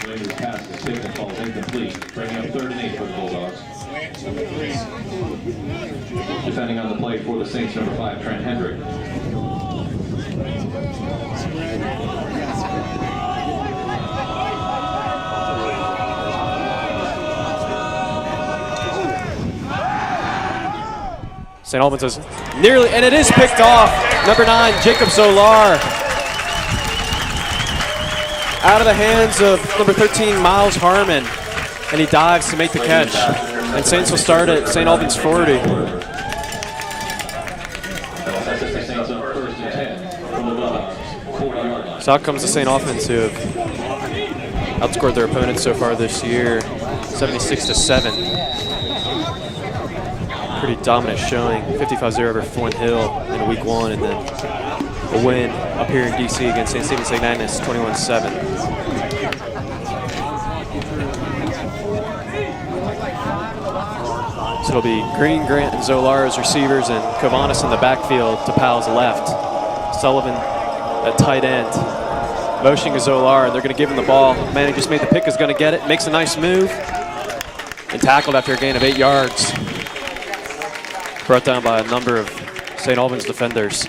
Later's pass is tipped and falls incomplete, bringing up 3rd and 8 for the Bulldogs. Defending on the play for the Saints, number 5, Trent Hendrick. St. Albans is nearly, and it is picked off. Number 9, Jacob Zolar. Out of the hands of number 13, Miles Harmon. And he dives to make the catch. And Saints will start at St. Albans 40. So out comes the St. Offense, who have outscored their opponents so far this year, 76-7. Pretty dominant showing, 55-0 over Flint Hill in week 1, and then a win up here in DC against St. Stephen's St. Agnes, 21-7. So it'll be Green, Grant, and Zolar as receivers, and Kovanis in the backfield to Powell's left. Sullivan at tight end. Motioning to Zolar, and they're going to give him the ball. Man, he just made the pick, is going to get it, makes a nice move, and tackled after a gain of 8 yards. Brought down by a number of St. Albans defenders.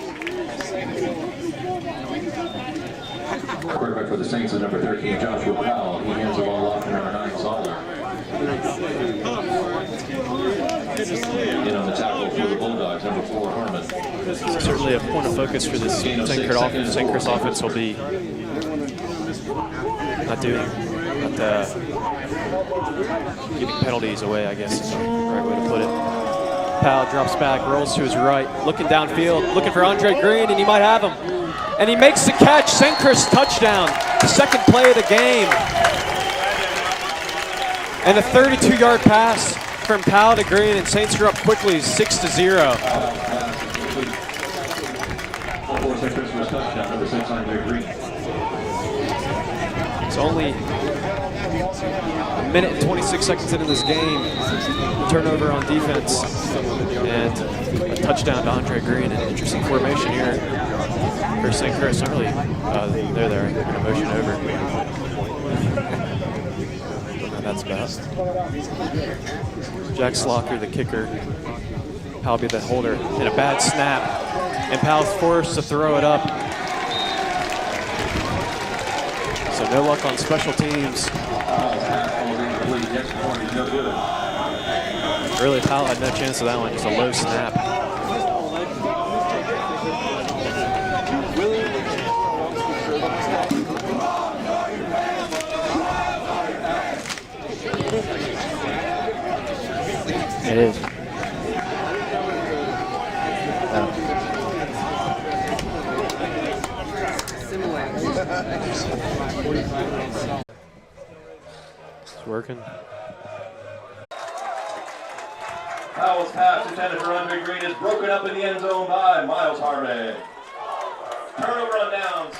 Quarterback for the Saints is number 13, Joshua Powell. He hands the ball off to number 9, Zoller. In on the tackle for the Bulldogs, number 4, Harmon. Certainly a point of focus for this St. Chris offense will be not giving penalties away, I guess is the right way to put it. Powell drops back, rolls to his right, looking downfield, looking for Andre Green, and he might have him. And he makes the catch, St. Chris touchdown, the 2nd play of the game. And a 32-yard pass from Powell to Green, and Saints are up quickly, 6-0. It's only a minute and 26 seconds into this game. Turnover on defense and a touchdown to Andre Green. An interesting formation here for St. Chris. Not really, they're there. They're going to motion over. And that's best. Jack Slocker, the kicker. Powell be the holder. And a bad snap. And Powell's forced to throw it up. So no luck on special teams. Really, Powell had no chance of that one, just a low snap. It is. It's working. Powell's pass intended for Andre Green is broken up in the end zone by Miles Harmon. Turnover on downs.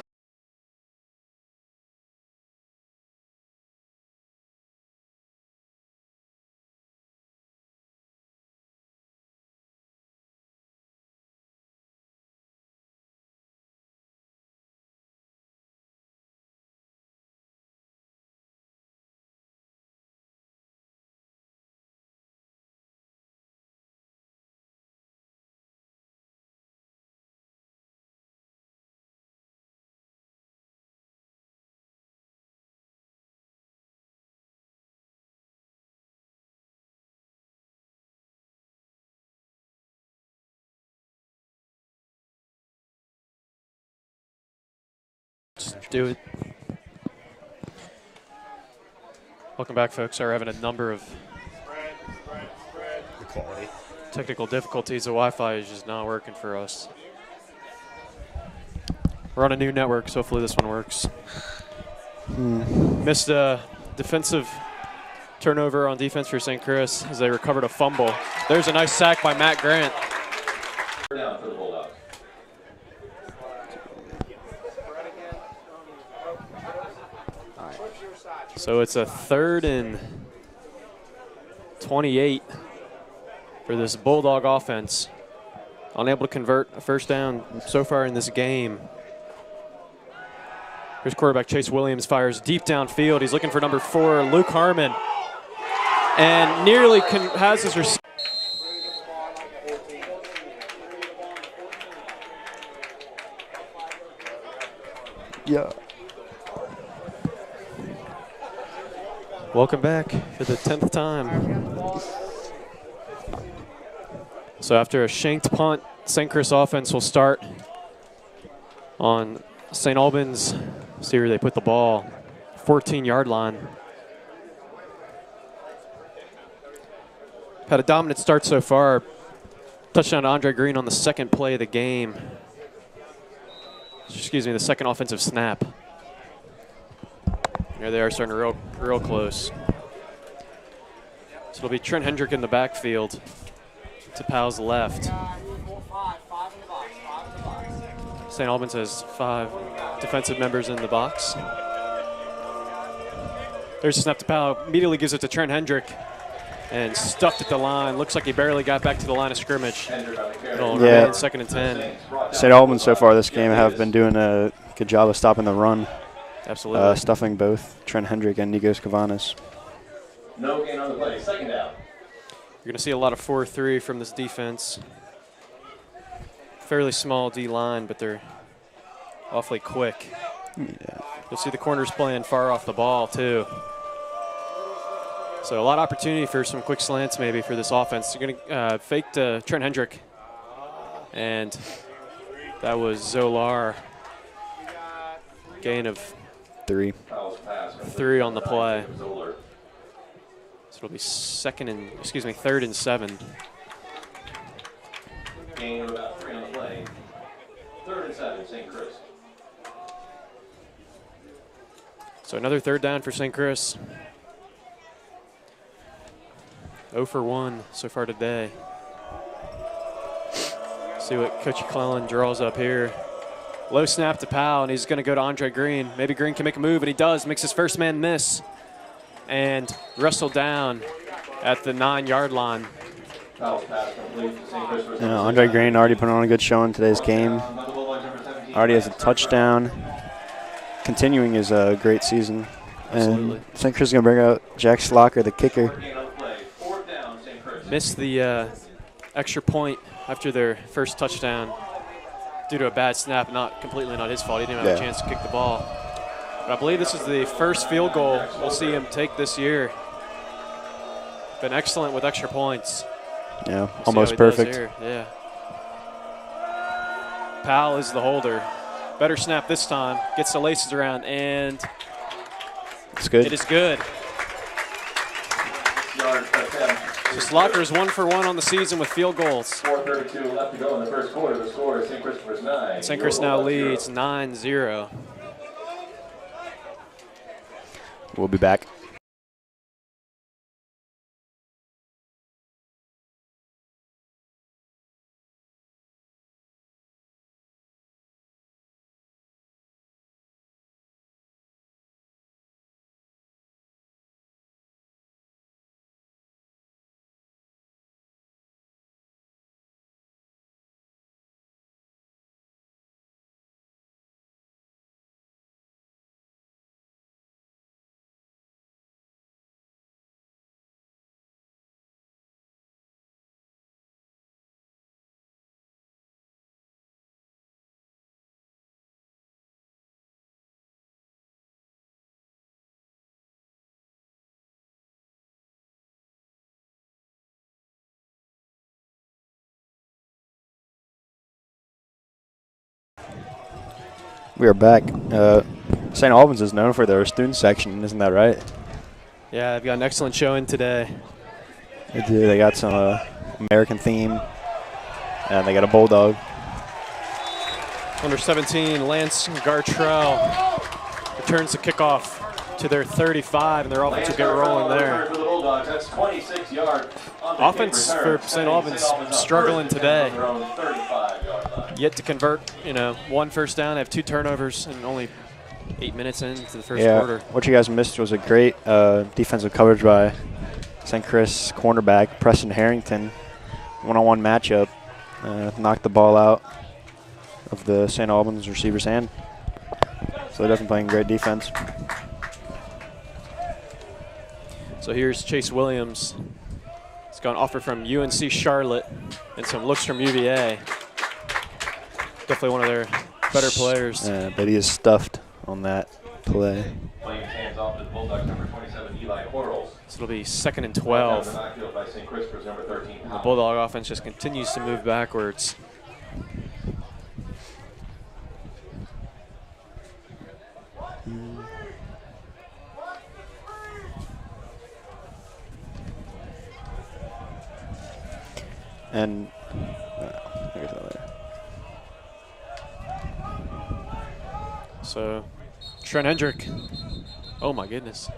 Just do it. Welcome back, folks. We're having a number of technical difficulties. The Wi-Fi is just not working for us. We're on a new network, so hopefully this one works. Missed a defensive turnover on defense for St. Chris as they recovered a fumble. There's a nice sack by Matt Grant. Down for the Bulldogs. So it's a 3rd and 28 for this Bulldog offense unable to convert a first down so far in this game. Here's quarterback Chase Williams, fires deep downfield. He's looking for number 4, Luke Harmon, and nearly has his receiver. Yeah. Welcome back for the 10th time. So after a shanked punt, St. Chris offense will start on St. Albans. See where they put the ball, 14-yard line. Had a dominant start so far. Touchdown to Andre Green on the second play of the game. Excuse me, the second offensive snap. There they are, starting real close. So it'll be Trent Hendrick in the backfield to Powell's left. St. Albans has 5 defensive members in the box. There's a snap to Powell. Immediately gives it to Trent Hendrick and stuffed at the line. Looks like he barely got back to the line of scrimmage. It'll remain 2nd and 10. St. Albans so far this game have been doing a good job of stopping the run. Absolutely. Stuffing both Trent Hendrick and Nikos Kavanis. No gain on the play. 2nd down. You're going to see a lot of 4-3 from this defense. Fairly small D line, but they're awfully quick. Yeah. You'll see the corners playing far off the ball, too. So a lot of opportunity for some quick slants maybe for this offense. You're going to fake to Trent Hendrick. And that was Zolar. Gain of 3. 3 on the play. So it'll be 3rd and 7. Gain of about 3 on the play. 3rd and 7, St. Chris. So another 3rd down for St. Chris. 0 for 1 so far today. See what Coach Clellan draws up here. Low snap to Powell, and he's going to go to Andre Green. Maybe Green can make a move, and he does. Makes his first man miss. And wrestled down at the 9-yard line. Andre Green already put on a good show in today's game. Already has a touchdown. Continuing his great season. Absolutely. And St. Chris is going to bring out Jack Slocker, the kicker. Missed the extra point after their first touchdown due to a bad snap. Completely not his fault. He didn't have a chance to kick the ball. But I believe this is the first field goal we'll see him take this year. Been excellent with extra points. Yeah, almost perfect. Yeah. Powell is the holder. Better snap this time. Gets the laces around, and it's good. It is good. So Slocker is 1 for 1 on the season with field goals. 4:32 left to go in the first quarter. The score is St. Christopher's 9. St. Chris now leads 9-0. We'll be back. We are back. St. Albans is known for their student section, isn't that right? Yeah, they've got an excellent showing today. They do. They got some American theme, and they got a bulldog. Under 17, Lance Gartrell returns the kickoff to their 35, and their offense will get rolling there. That's 26-yard. Offense for St. Albans struggling today. Yet to convert, 1 first down. They have 2 turnovers and only 8 minutes into the first quarter. What you guys missed was a great defensive coverage by St. Chris cornerback Preston Harrington. One-on-one matchup. knocked the ball out of the St. Albans receiver's hand. So they're definitely playing great defense. So here's Chase Williams. He's got an offer from UNC Charlotte and some looks from UVA. Definitely one of their better players. Yeah, but he is stuffed on that play. Playing his hands off to the Bulldogs, number 27, Eli Quarles. So it'll be 2nd and 12. Down the backfield by St. Christopher's, number 13. The Bulldog offense just continues to move backwards. And so Trent Hendrick. Oh my goodness.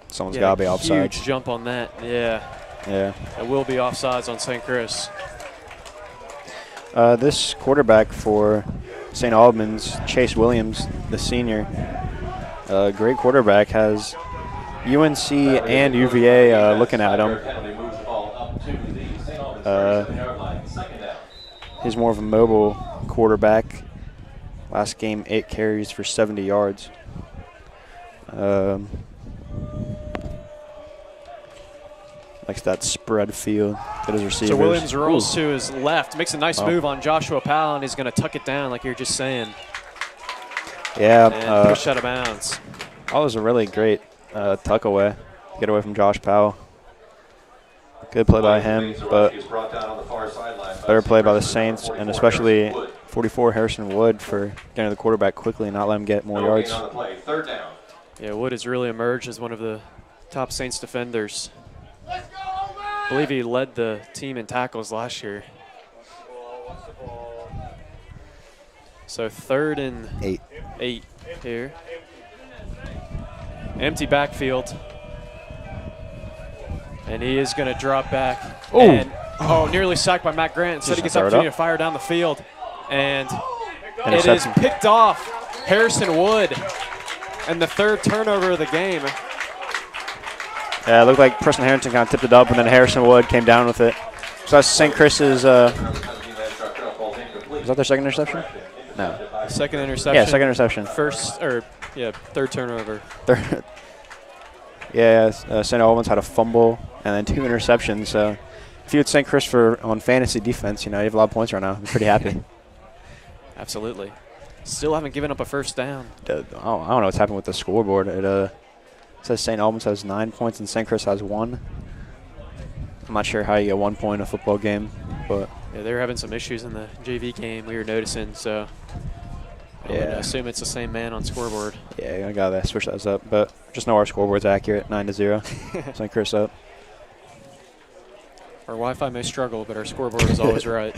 Someone's got to be offside. Huge jump on that. Yeah. Yeah. It will be offsides on St. Chris. This quarterback for St. Albans, Chase Williams, the senior, great quarterback, has UNC and UVA looking at him. He's more of a mobile quarterback. Last game, 8 carries for 70 yards. Likes that spread field. Good as receivers. So Williams rolls to his left, makes a nice move on Joshua Powell, and he's going to tuck it down like you were just saying. Yeah. And push out of bounds. That was a really great tuck away. Get away from Josh Powell. Good play by him, but better play by the Saints, and especially 44 Harrison Wood for getting the quarterback quickly and not let him get more yards. Yeah, Wood has really emerged as one of the top Saints defenders. I believe he led the team in tackles last year. So 3rd and 8 here. Empty backfield. And he is going to drop back. And, nearly sacked by Matt Grant. Instead, he gets opportunity to fire down the field. And it is picked off Harrison Wood. And the 3rd turnover of the game. Yeah, it looked like Preston Harrington kind of tipped it up, and then Harrison Wood came down with it. So that's St. Chris's. Was that their 2nd interception? No. 2nd interception. Yeah, 2nd interception. 3rd turnover. St. Albans had a fumble and then 2 interceptions. So if you had St. Chris on fantasy defense, you have a lot of points right now. I'm pretty happy. Absolutely. Still haven't given up a first down. I don't know what's happened with the scoreboard. It says St. Albans has 9 points and St. Chris has 1. I'm not sure how you get 1 point in a football game, but yeah, they were having some issues in the JV game we were noticing, so I would assume it's the same man on scoreboard. Yeah, I gotta switch those up, but just know our scoreboard's accurate, 9-0. St. Chris up. Our Wi-Fi may struggle, but our scoreboard is always right.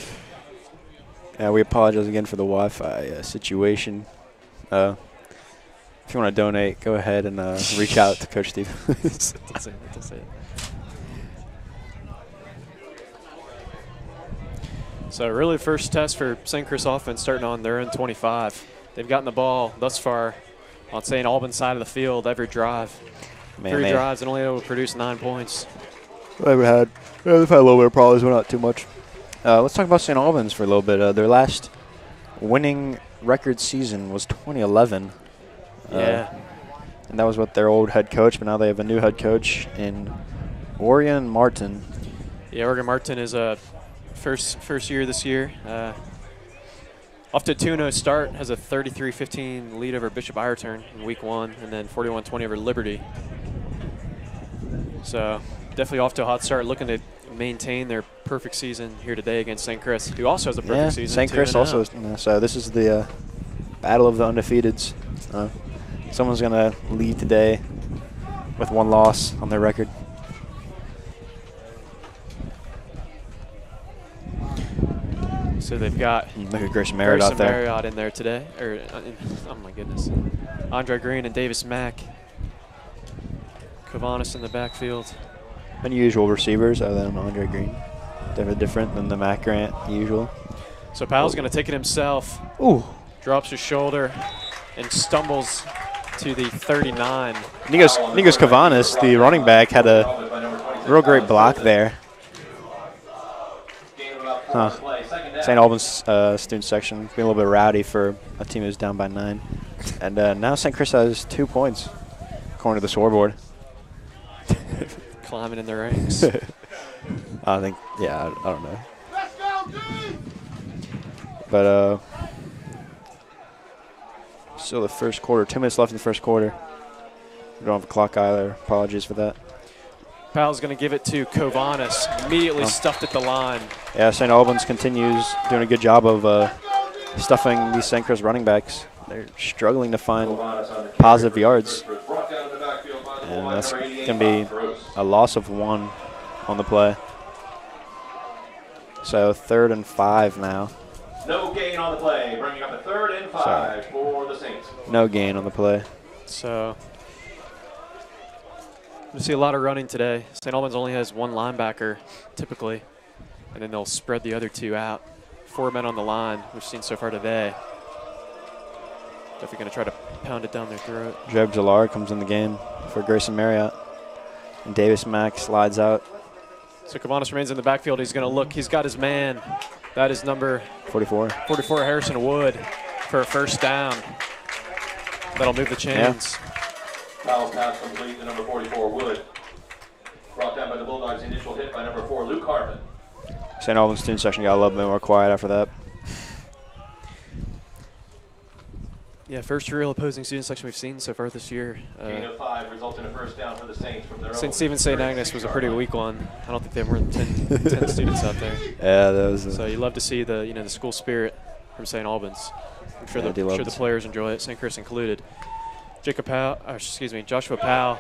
Yeah, we apologize again for the Wi-Fi situation. If you want to donate, go ahead and reach out to Coach Steve. That's it. So really first test for St. Chris offense starting on their own 25. They've gotten the ball thus far on St. Albans side of the field every drive. Three drives and only able to produce 9 points. They've had a little bit of problems, but not too much. Let's talk about St. Albans for a little bit. Their last winning record season was 2011. Yeah. And that was with their old head coach, but now they have a new head coach in Orion Martin. Yeah, Orion Martin is a first year this year. Off to a 2-0 start, has a 33-15 lead over Bishop Ireturn in week 1, and then 41-20 over Liberty. So definitely off to a hot start, looking to maintain their perfect season here today against St. Chris, who also has a perfect season. St. Chris also. So this is the battle of the undefeateds. Someone's going to leave today with 1 loss on their record. So they've got Grayson Marriott out there. Marriott in there today. Oh my goodness. Andre Green and Davis Mack. Kavanis in the backfield. Unusual receivers other than Andre Green. They're different than the Mack Grant usual. So Powell's going to take it himself. Ooh. Drops his shoulder and stumbles to the 39. Nikos Kavanis, the running back, had a real great block there. Huh. St. Albans student section being a little bit rowdy for a team who's down by 9. And now St. Chris has 2 points, according to the scoreboard. Climbing in the ranks. I think, yeah, I don't know. But still the first quarter, 2 minutes left in the first quarter. We don't have a clock either. Apologies for that. Powell's going to give it to Kovanis. Immediately stuffed at the line. Yeah, St. Albans continues doing a good job of stuffing these St. Chris running backs. They're struggling to find positive yards. And that's going to be a loss of 1 on the play. So 3rd and 5 now. No gain on the play, bringing up a 3rd and 5 for the Saints. No gain on the play. So we see a lot of running today. St. Albans only has 1 linebacker typically, and then they'll spread the other 2 out. 4 men on the line we've seen so far today. Definitely going to try to pound it down their throat. Jeb Jallar comes in the game for Grayson Marriott. And Davis Mack slides out. So Kavanis remains in the backfield. He's going to look. He's got his man. That is number 44. 44, Harrison Wood, for a first down. That'll move the chains. Foul pass complete to number 44, Wood. Brought down by the Bulldogs. Initial hit by number 4, Luke Hartman. St. Albans student section got a little bit more quiet after that. Yeah, first real opposing student section we've seen so far this year. Gain of 5 results in a first down for the Saints from their St. own Stephen St. Agnes was a pretty weak one. I don't think they have more than 10 students out there. Yeah, that was. So you love to see the the school spirit from St. Albans. I'm sure, the players enjoy it, St. Chris included. Joshua Powell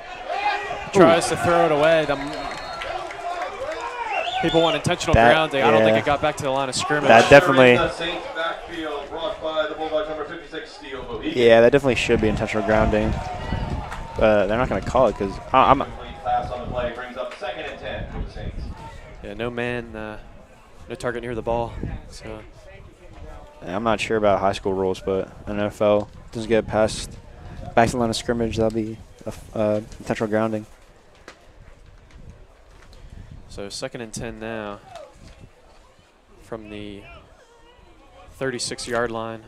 tries to throw it away. People want intentional grounding. I don't think it got back to the line of scrimmage. That definitely. Yeah, that definitely should be intentional grounding. They're not going to call it because I'm. Pass on the play brings up 2nd and 10 for the Saints. Yeah, no man, no target near the ball. So I'm not sure about high school rules, but NFL doesn't get past back to the line of scrimmage. That'll be intentional grounding. So 2nd and 10 now from the 36-yard line.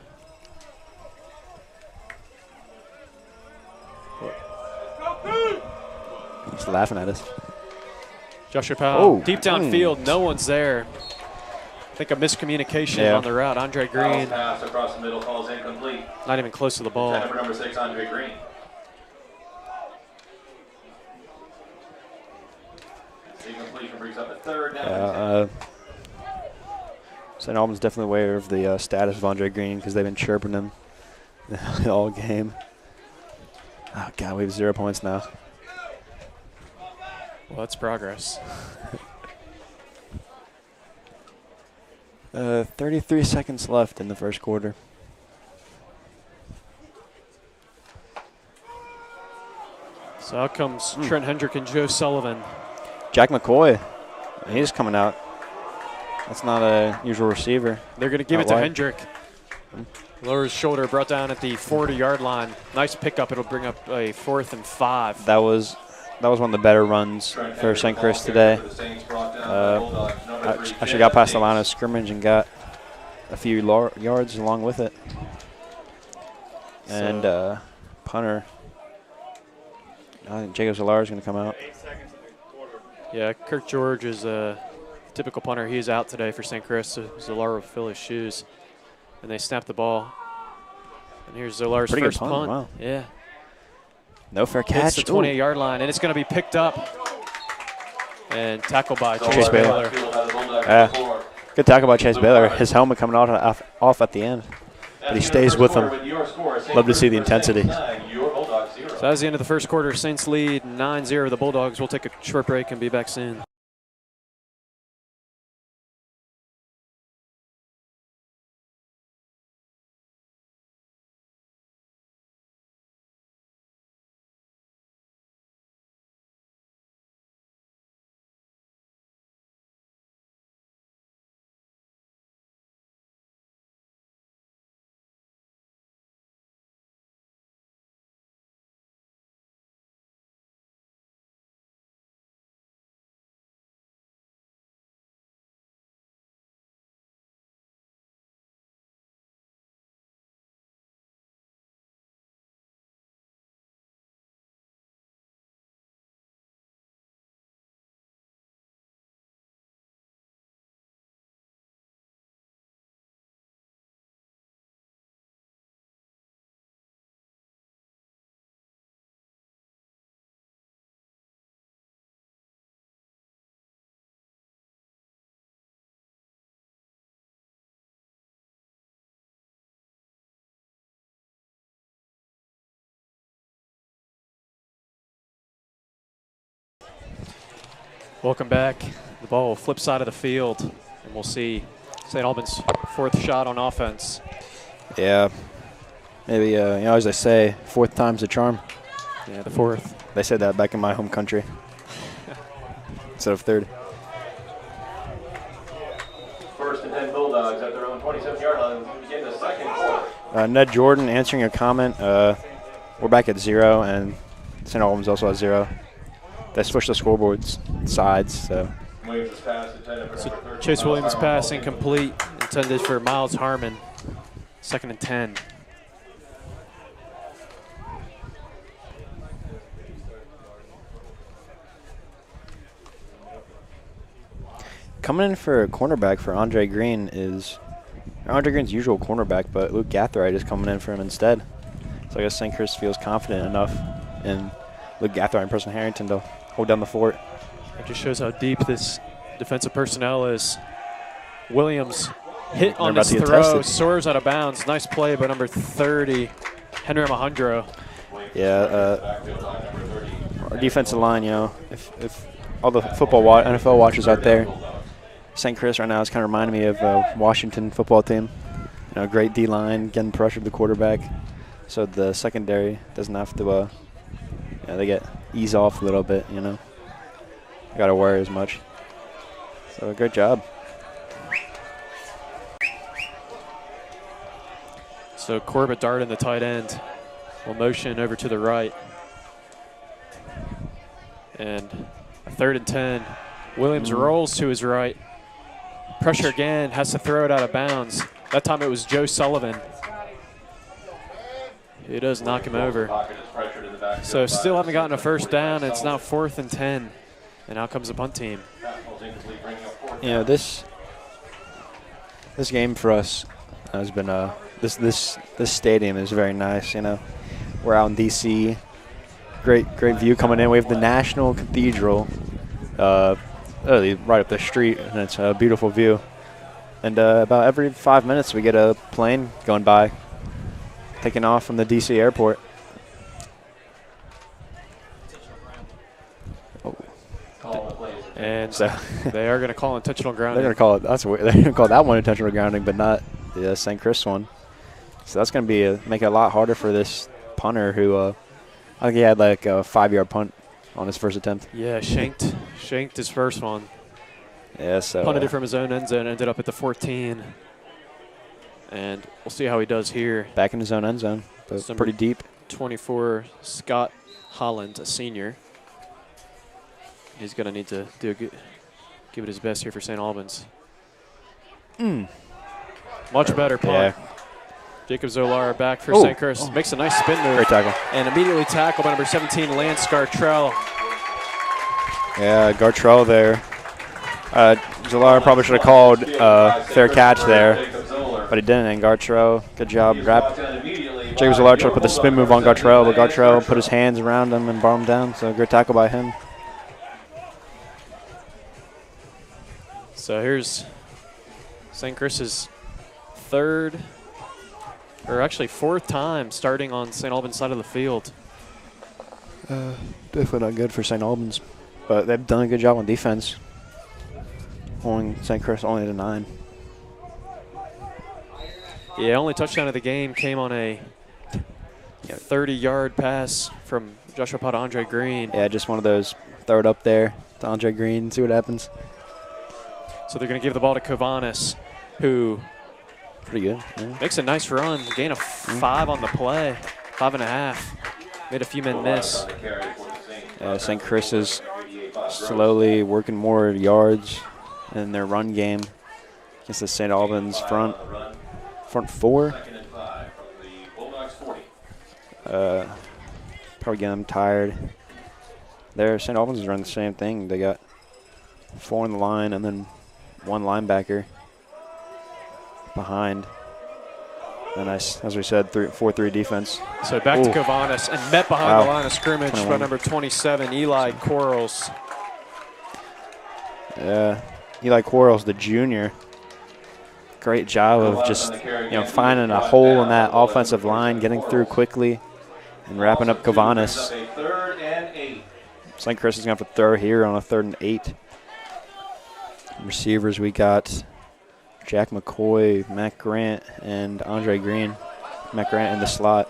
He's laughing at us. Joshua Powell, deep downfield, no one's there. I think a miscommunication on the route. Andre Green. Pass across the middle falls incomplete. Not even close to the ball. Number 6, Andre Green. Incompletion brings up a 3rd down. St. Albans definitely aware of the status of Andre Green because they've been chirping him all game. Oh, God, we have 0 points now. Well, that's progress. 33 seconds left in the first quarter. So out comes Trent Hendrick and Joe Sullivan. Jack McCoy, he's coming out. That's not a usual receiver. They're going to give it to Hendrick. Lower his shoulder, brought down at the 40-yard line. Nice pickup. It'll bring up a 4th and 5. That was one of the better runs for St. Chris today. Actually got past the line of scrimmage and got a few yards along with it. And punter, I think Jacob Zallar is going to come out. Yeah, Kirk George is a typical punter. He is out today for St. Chris, so Zallar will fill his shoes. And they snap the ball. And here's Zollar's first punt. Wow. Yeah. No fair catch. It's the 28-yard line, and it's going to be picked up and tackled by Chase Baylor. Good tackle by Chase Baylor. His helmet coming off at the end. But he stays with him. Love to see the intensity. So that was the end of the first quarter. Saints lead 9-0. The Bulldogs will take a short break and be back soon. Welcome back. The ball will flip side of the field, and we'll see St. Albans' 4th shot on offense. Yeah. Maybe, as they say, 4th time's the charm. Yeah, the 4th. They said that back in my home country instead of 3rd. 1st and 10 Bulldogs at their own 27-yard line to begin the 2nd quarter. Ned Jordan answering a comment. We're back at 0, and St. Albans also at 0. They switched the scoreboards sides, so. Chase Williams' pass incomplete, intended for Miles Harmon. 2nd and 10. Coming in for a cornerback for Andre Green is Andre Green's usual cornerback, but Luke Gathright is coming in for him instead. So I guess St. Chris feels confident enough in Luke Gathright and Preston Harrington to hold down the fort. It just shows how deep this defensive personnel is. Williams hit on his throw, soars out of bounds. Nice play by number 30, Henry Alejandro. Yeah, our defensive line, if all the NFL watchers out there, St. Chris right now is kind of reminding me of Washington football team. Great D-line, getting pressure to the quarterback. So the secondary doesn't have to, they get ease off a little bit, Got to worry as much. So great job. So Corbett Darden, the tight end, will motion over to the right. And a 3rd and 10. Williams rolls to his right. Pressure again, has to throw it out of bounds. That time it was Joe Sullivan. He does knock him over. So still haven't gotten a 1st down. It's now 4th and 10. And out comes the punt team. This game for us has been this stadium is very nice. We're out in D.C. Great view coming in. We have the National Cathedral right up the street, and it's a beautiful view. And about every 5 minutes we get a plane going by, taking off from the D.C. airport. And so they are going to call intentional grounding. They're going to call it. They're going to call that one intentional grounding, but not the St. Chris one. So that's going to make it a lot harder for this punter who I think he had like a 5-yard punt on his first attempt. Yeah, shanked his first one. Yeah, so punted it from his own end zone, ended up at the 14. And we'll see how he does here. Back in his own end zone, but pretty deep. 24, Scott Holland, a senior. He's going to need to give it his best here for St. Albans. Much better punt. Yeah. Jacob Zolar back for St. Chris. Makes a nice spin move. Great tackle. And immediately tackled by number 17, Lance Gartrell. Yeah, Gartrell there. Zolar probably should have called fair catch there, but he didn't. And Gartrell, good job. Jacob Zolar tried to put the spin move on Gartrell, but Gartrell put his hands around him and brought him down. So great tackle by him. So here's St. Chris's 4th time starting on St. Albans' side of the field. Definitely not good for St. Albans, but they've done a good job on defense. Holding St. Chris only to 9. Yeah, only touchdown of the game came on a 30-yard pass from Joshua Potter, Andre Green. Yeah, just one of those, throw it up there to Andre Green, see what happens. So they're going to give the ball to Kovanis, who pretty good. Yeah. Makes a nice run. Gain of 5 on the play, 5.5. Made a few men miss. St. Chris is slowly working more yards in their run game against the St. Albans front 4. Probably getting them tired. There, St. Albans is running the same thing. They got 4 on the line and then 1 linebacker behind. And nice, as we said, 4-3 defense. So back to Kovanis and met behind the line of scrimmage by number 27, Eli Quarles. Yeah, Eli Quarles, the junior. Great job of just finding a hole in that offensive line, getting through quickly, and wrapping up Kovanis. St. Chris is going to have to throw here on a 3rd and 8. Receivers, we got Jack McCoy, Matt Grant, and Andre Green. Matt Grant in the slot.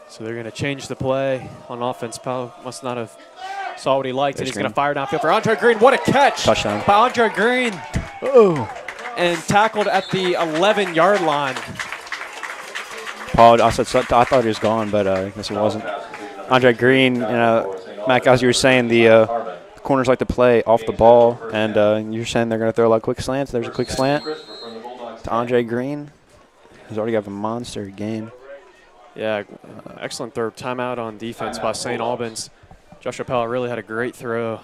So they're going to change the play on offense. Powell must not have saw what he liked, and he's going to fire downfield for Andre Green. What a catch Touchdown by Andre Green. Oh. And tackled at the 11-yard line. Paul, I thought he was gone, but I guess he wasn't. Andre Green, Mac, as you were saying, the corners like to play off the ball, and you're saying they're going to throw a lot of quick slants. There's a quick slant to Andre Green, who's already got a monster game. Yeah, excellent throw. Timeout on defense by St. Albans. Joshua Powell really had a great throw.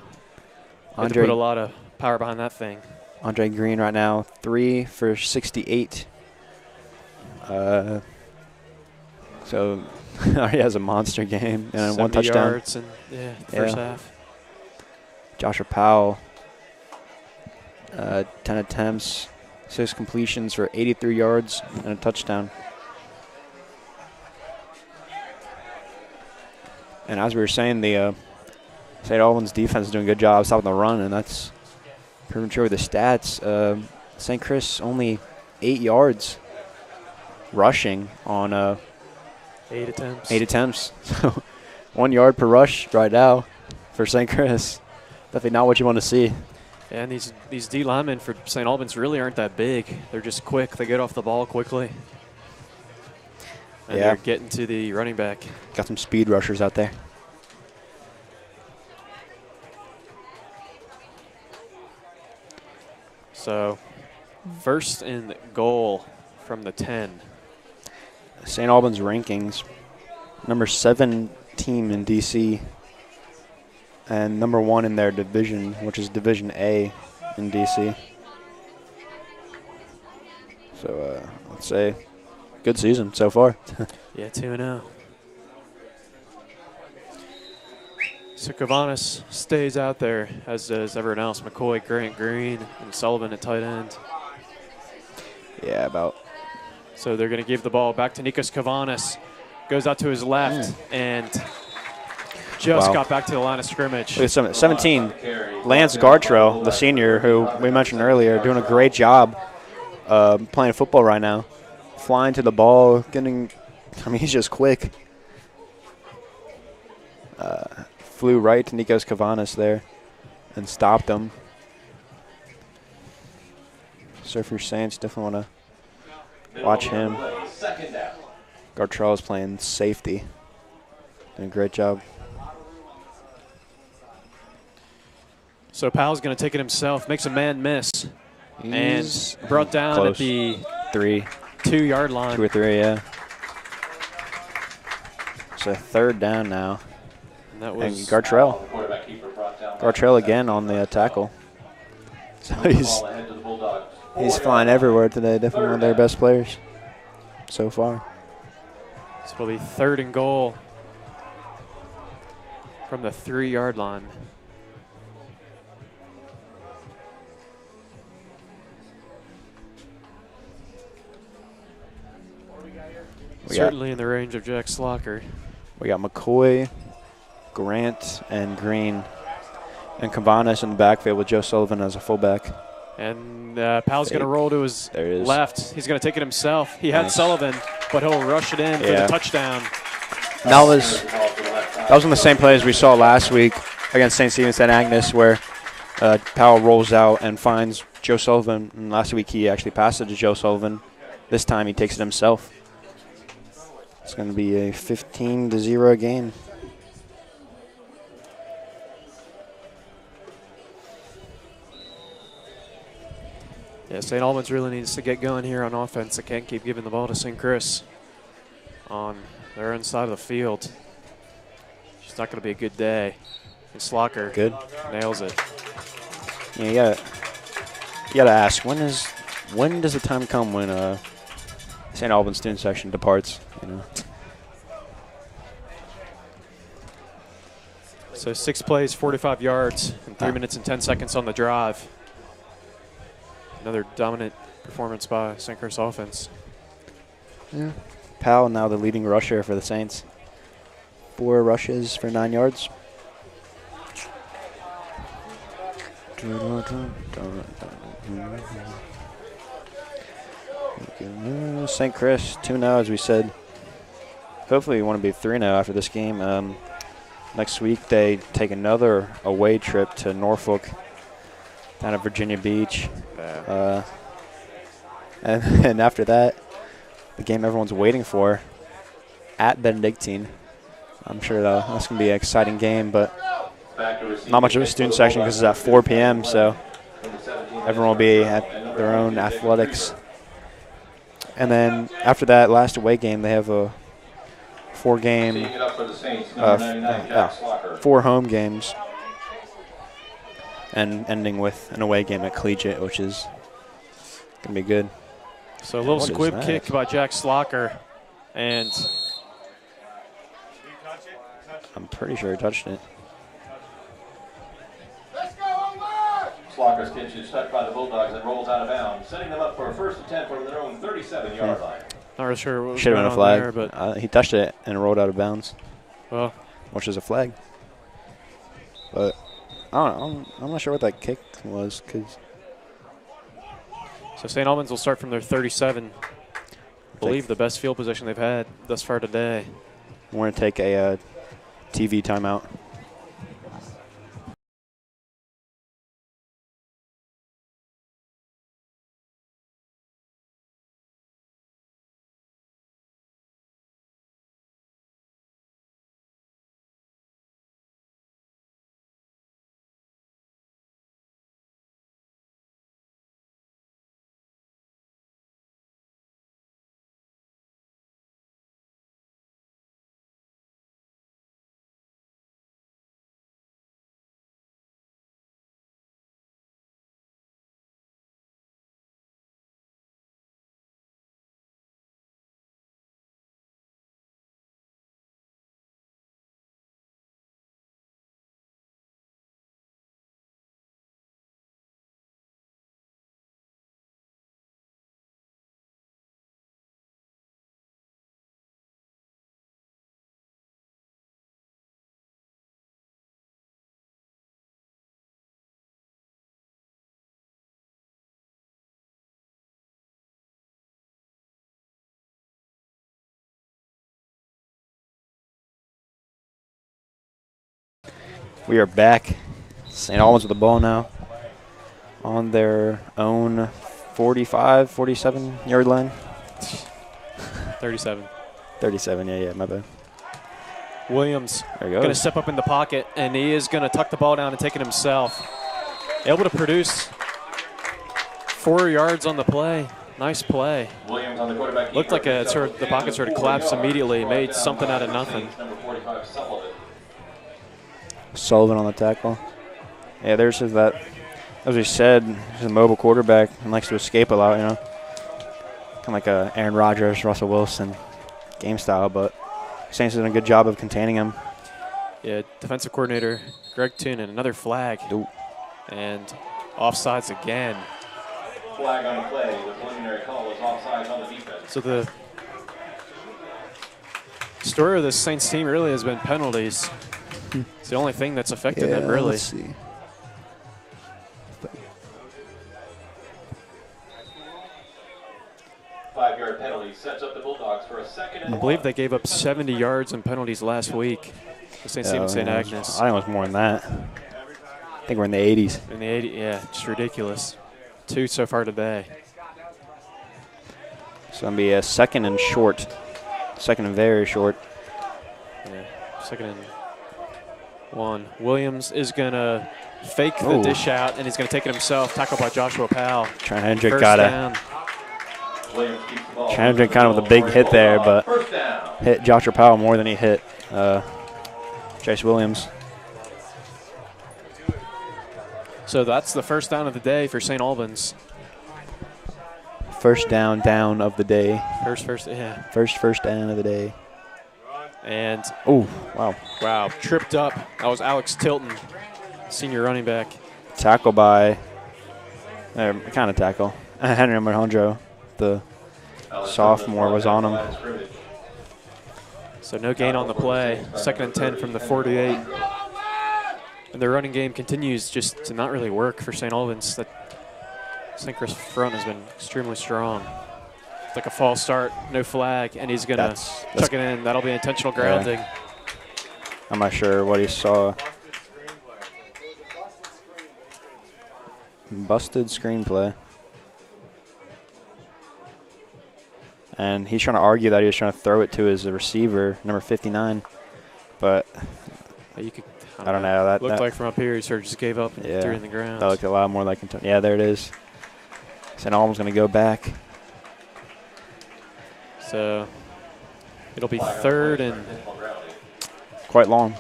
Had to put a lot of power behind that thing. Andre Green right now, 3 for 68. So already has a monster game and 1 touchdown. Yards in first half. Joshua Powell, 10 attempts, 6 completions for 83 yards and a touchdown. And as we were saying, the St. Albans defense is doing a good job stopping the run, and that's pretty true with the stats. St. Chris only 8 yards rushing on 8 attempts. 8 attempts. So 1 yard per rush right now for St. Chris. Definitely not what you want to see. And these D linemen for St. Albans really aren't that big. They're just quick. They get off the ball quickly. And they're getting to the running back. Got some speed rushers out there. So, first and goal from the 10. St. Albans rankings, number 7 team in DC, and number 1 in their division, which is Division A in DC. So, let's say good season so far. Yeah, 2-0. So Kavanis stays out there, as does everyone else. McCoy, Grant, Green, and Sullivan at tight end. Yeah, about. So they're going to give the ball back to Nikos Kavanis. Goes out to his left and just got back to the line of scrimmage. Look at 17, Lance Gartrell, the senior, who we mentioned earlier, doing a great job playing football right now. Flying to the ball, he's just quick. Flew right to Nikos Kavanis there and stopped him. Surfer Saints definitely want to watch him. Gartrell is playing safety. Doing a great job. So Powell's going to take it himself, makes a man miss, and brought down close. At the 2 line. 2 or 3, yeah. So 3rd down now. And that was Gartrell. Gartrell again on the tackle. So he's flying everywhere today. Definitely one of their best players so far. This will be 3rd and goal from the 3-yard line. Certainly in the range of Jack Slocker. We got McCoy, Grant, and Green, and Kavanis in the backfield with Joe Sullivan as a fullback. And Powell's going to roll to his left. He's going to take it himself. He had Sullivan, but he'll rush it in for the touchdown. That was on the same play as we saw last week against St. Stephen St. Agnes, where Powell rolls out and finds Joe Sullivan. And last week he actually passed it to Joe Sullivan. This time he takes it himself. It's going to be a 15-0 game. Yeah, St. Albans really needs to get going here on offense. They can't keep giving the ball to St. Chris on their own side of the field. It's not going to be a good day. And Slocker nails it. Yeah, you gotta ask, when does the time come when St. Albans student section departs? So 6 plays, 45 yards, and 3 minutes and 10 seconds on the drive. Another dominant performance by St. Chris offense. Yeah. Powell now the leading rusher for the Saints. 4 rushes for 9 yards. St. Chris 2-0, as we said. Hopefully we want to be 3-0 after this game. Next week they take another away trip to Norfolk down at Virginia Beach. And after that, the game everyone's waiting for at Benedictine. I'm sure that's going to be an exciting game, but not much of a student section because it's at 4 p.m., so everyone will be at their own athletics. And then after that last away game, they have a 4 home games, and ending with an away game at Collegiate, which is going to be good. So a little squib kick by Jack Slocker, and I'm pretty sure he touched it. Slocker's catch is touched by the Bulldogs and rolls out of bounds, setting them up for a first attempt from their own 37-yard line. Not really sure what was Should have going been a flag. on there, but he touched it and rolled out of bounds. Well, which is a flag. But I'm not sure what that kick was. So St. Albans will start from their 37. I believe the best field position they've had thus far today. We're going to take a TV timeout. We are back. St. Albans with the ball now on their own 45, 47-yard line. 37. 37, yeah, my bad. Williams there going to step up in the pocket, and he is going to tuck the ball down and take it himself. Able to produce 4 yards on the play. Nice play. Williams on the quarterback. Looked like the pocket sort of collapsed immediately, made something out of nothing. Sullivan on the tackle. Yeah, there's that, as we said, he's a mobile quarterback and likes to escape a lot, kind of like a Aaron Rodgers, Russell Wilson game style, but Saints did a good job of containing him. Yeah, defensive coordinator Greg Toonan, another flag. Ooh. And offsides again. Flag on the play. The preliminary call is offsides on the defense. So the story of this Saints team really has been penalties. It's the only thing that's affected them, really. Let's see. Five-yard penalty sets up the Bulldogs for a second and I believe they gave up 70 yards in penalties last week. The St. Stephen St. Agnes. I think it was more than that. I think we're in the 80s. In the 80s, yeah, just ridiculous. 2 so far today. It's going to be a second and short. Second and very short. Yeah, second and 1. Williams is going to fake the dish out, and he's going to take it himself. Tackled by Joshua Powell. Trahendrick got it. Trahendrick kind of with a big hit there, but hit Joshua Powell more than he hit Chase Williams. So that's the first down of the day for St. Albans. First down of the day. Yeah. First down of the day. And wow, tripped up. That was Alex Tilton, senior running back. Tackle by, kind of tackle. Henry Alejandro, the sophomore, was on him. So no gain on the play. 2nd and 10 from the 48. And their running game continues just to not really work for St. Albans. That St. Chris front has been extremely strong. It's like a false start, no flag, and he's going to chuck it in. That'll be intentional grounding. Yeah. I'm not sure what he saw. Busted screenplay. And he's trying to argue that he was trying to throw it to his receiver, number 59. But you could, I don't know. That looked like from up here he sort of just gave up and threw it in the ground. That looked a lot more like – yeah, there it is. St. Albans going to go back. So it'll be 3rd and – quite long.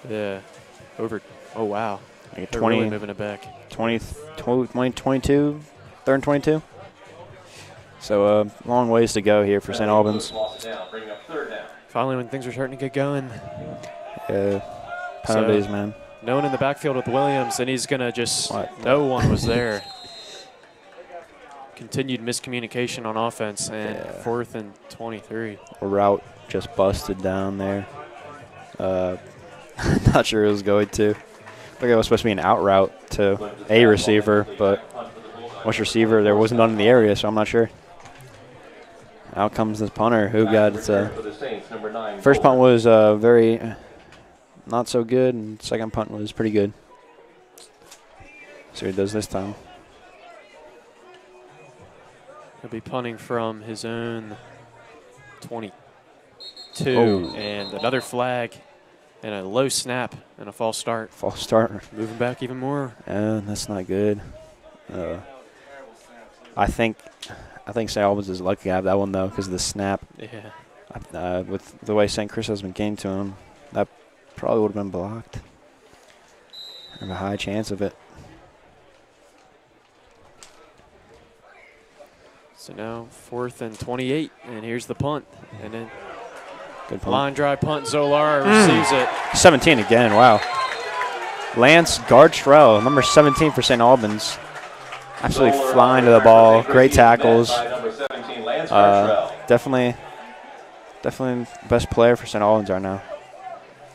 Yeah. Over – oh, wow. Like They're really moving it back. 22, 3rd and 22. So long ways to go here for St. Albans. Finally, when things are starting to get going. Yeah, penalties, man. No one in the backfield with Williams, and he's going to just no one was there. Continued miscommunication on offense, and 4th and 23. A route just busted down there. Not sure it was going to. I think it was supposed to be an out route to a receiver, but which receiver, there wasn't none in the area, so I'm not sure. Out comes this punter who got first punt was very not so good, and second punt was pretty good. So he does this time. He'll be punting from his own 22, and another flag, and a low snap, and a false start. False start. Moving back even more. That's not good. I think St. Albans is lucky to have that one, though, because of the snap. Yeah. With the way St. Chris has been getting to him, that probably would have been blocked. I have a high chance of it. So now 4th and 28, and here's the punt. And then good punt. Line drive punt, Zolar receives it. 17 again, wow. Lance Gartrell, number 17 for St. Albans. Absolutely flying to the ball. Great tackles. Definitely best player for St. Albans right now.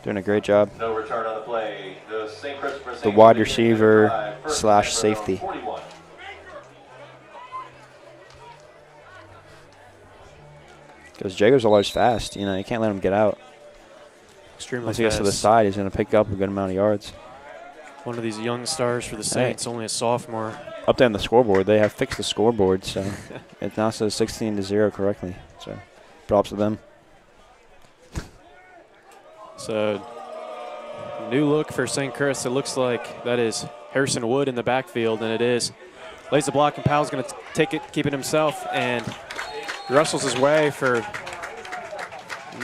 Doing a great job. No return on the play. The wide receiver / safety. Because Jago's always fast. You know, you can't let him get out. Extremely Once he gets to the side, he's going to pick up a good amount of yards. One of these young stars for the Saints, only a sophomore. Up there on the scoreboard, they have fixed the scoreboard, so it now says 16-0 correctly. So props to them. So new look for St. Chris. It looks like that is Harrison Wood in the backfield, and it is. Lays the block, and Powell's going to take it, keep it himself, and wrestles his way for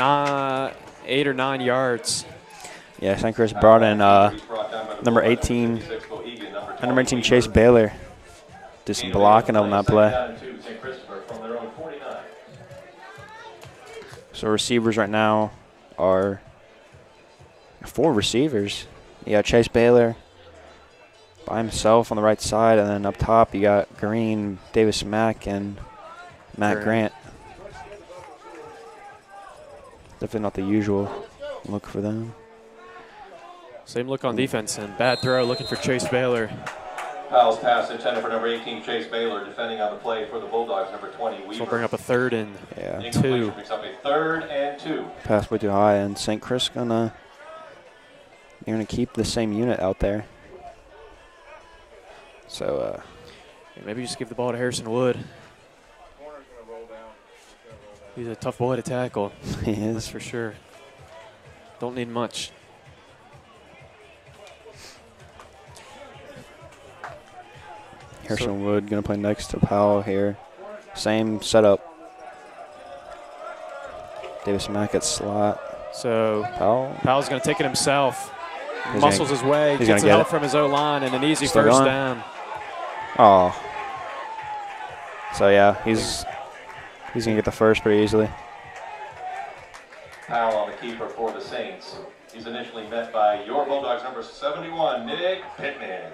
8 or 9 yards. Yeah, St. Chris brought in number 18 Chase Baylor. Did some blocking on that play. So receivers right now are 4 receivers. You got Chase Baylor by himself on the right side, and then up top you got Green, Davis Mack, and Matt Grant. Definitely not the usual look for them. Same look on defense, and bad throw looking for Chase Baylor. Powell's pass intended for number 18, Chase Baylor, defending on the play for the Bulldogs, number 20, Weaver. So we'll bring up a 3rd and 2. Picks up a 3rd and 2. Pass way too high, and St. Chris gonna keep the same unit out there. So maybe just give the ball to Harrison Wood. He's a tough boy to tackle. He is. That's for sure. Don't need much. Harrison Wood going to play next to Powell here. Same setup. Davis Mack at slot. So Powell's going to take it himself. Muscles his way. Gets it out from his O-line, and an easy first down. Oh. So, yeah, he's going to get the first pretty easily. Powell on the keeper for the Saints. He's initially met by your Bulldogs, number 71, Nick Pittman.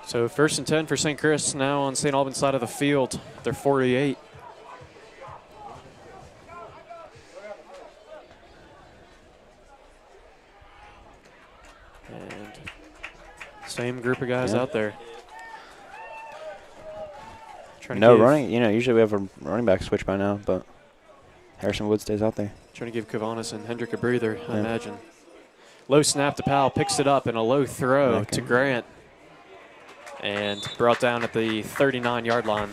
So 1st and 10 for St. Chris now on St. Albans side of the field. They're 48. And same group of guys out there. No running. You know, usually we have a running back switch by now, but Harrison Wood stays out there. Trying to give Kavanis and Hendrick a breather, I imagine. Low snap to Powell, picks it up, and a low throw to Grant. And brought down at the 39-yard line.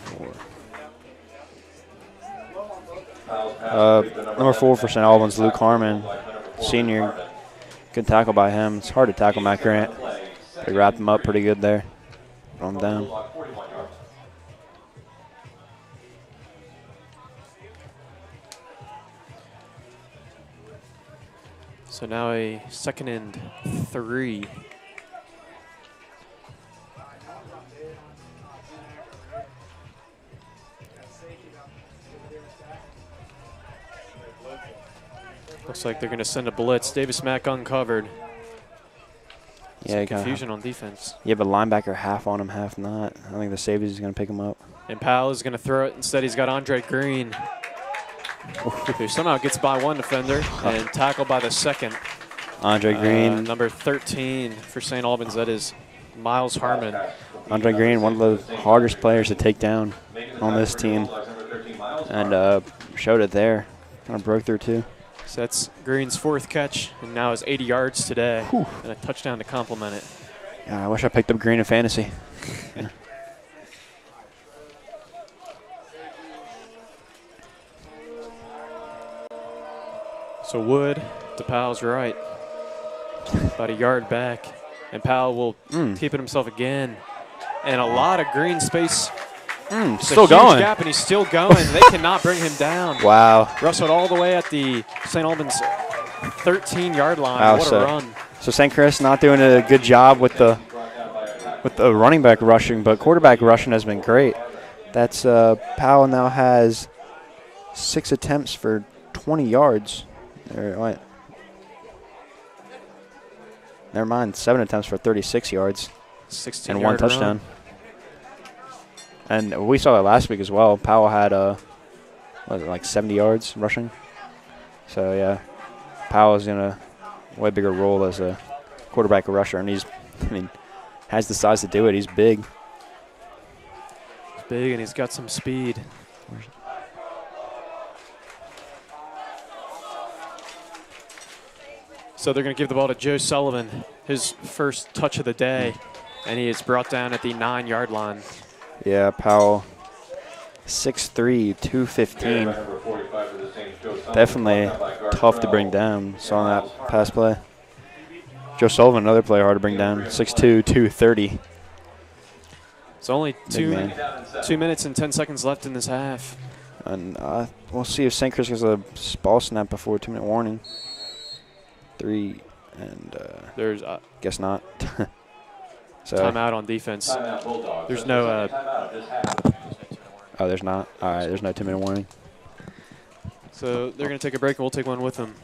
Number 4 for St. Albans, Luke Harmon, senior. Good tackle by him. It's hard to tackle Matt Grant. They wrapped him up pretty good there. Brought him down. So now a 2nd and 3. Looks like they're going to send a blitz. Davis Mack uncovered. Yeah, confusion on defense. You have a linebacker half on him, half not. I think the safety is going to pick him up. And Powell is going to throw it. Instead, he's got Andre Green, who somehow gets by one defender and tackled by the 2nd. Andre Green. Number 13 for St. Albans, that is Miles Harmon. Andre Green, one of the hardest players to take down on this team. And showed it there. Kind of broke through too. So that's Green's 4th catch, and now is 80 yards today. Whew. And a touchdown to complement it. Yeah, I wish I picked up Green in fantasy. Yeah. So Wood to Powell's right, about a yard back, and Powell will keep it himself again. And a lot of green space. Still going. Gap, and he's still going. They cannot bring him down. Wow. Wrestled all the way at the St. Albans 13-yard line. Wow, what a run. So St. Chris not doing a good job with the running back rushing, but quarterback rushing has been great. That's Powell now has 6 attempts for 20 yards. Never mind, 7 attempts for 36 yards. 16 and 1 touchdown. And we saw it last week as well. Powell had, like 70 yards rushing. So, yeah, Powell's in a way bigger role as a quarterback rusher, and has the size to do it. He's big. He's big, and he's got some speed. So they're going to give the ball to Joe Sullivan, his first touch of the day, and he is brought down at the 9-yard line. Yeah, Powell, 6'3", 215. Definitely tough to bring down. Saw that pass play. Joe Sullivan, another player hard to bring down, 6'2", 230. It's only 2 minutes and 10 seconds left in this half. And we'll see if St. Chris gets a ball snap before 2-minute warning. 3 and there's guess not. So timeout on defense. There's no. Oh, there's not. All right, there's no 2-minute warning. So they're going to take a break, and we'll take one with them.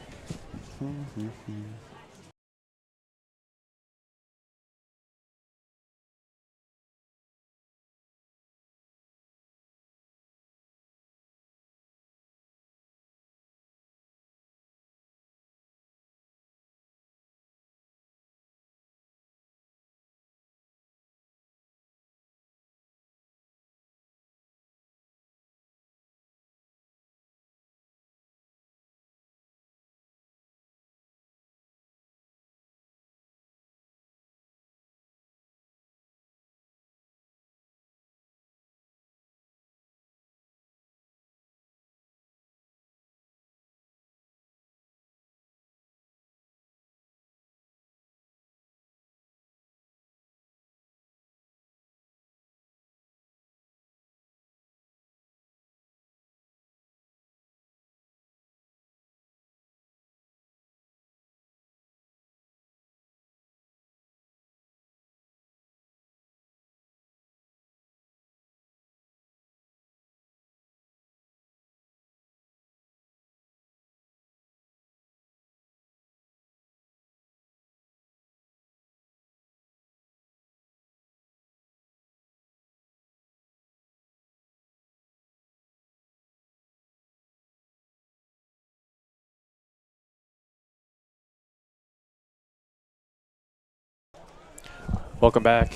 Welcome back.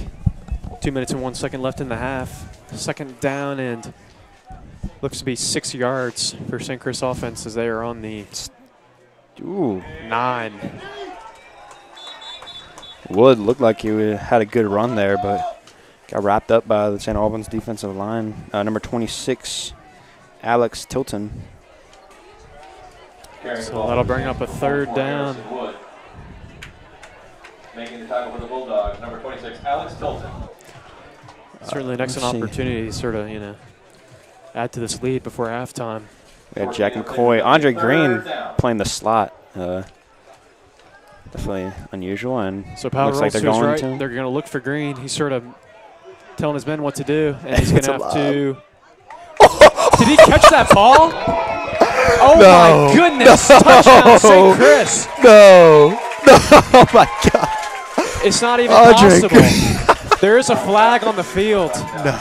2 minutes and 1 second left in the half. Second down and looks to be 6 yards for St. Chris offense as they are on the 9. Wood looked like he had a good run there, but got wrapped up by the St. Albans defensive line. Number 26, Alex Tilton. So that'll bring up a third down. Making the tackle for the Bulldogs, number 26, Alex Tilton. Certainly an excellent opportunity to sort of, add to this lead before halftime. We had Jack McCoy. Andre Green playing the slot. Definitely unusual, and so Powell looks like they're going right. to. They're going to look for Green. He's sort of telling his men what to do, and he's going to have to. Did he catch that ball? Oh No. My goodness! No. Touchdown, St. Chris. No. Oh my God. It's not even Andre possible. There is a flag on the field. No.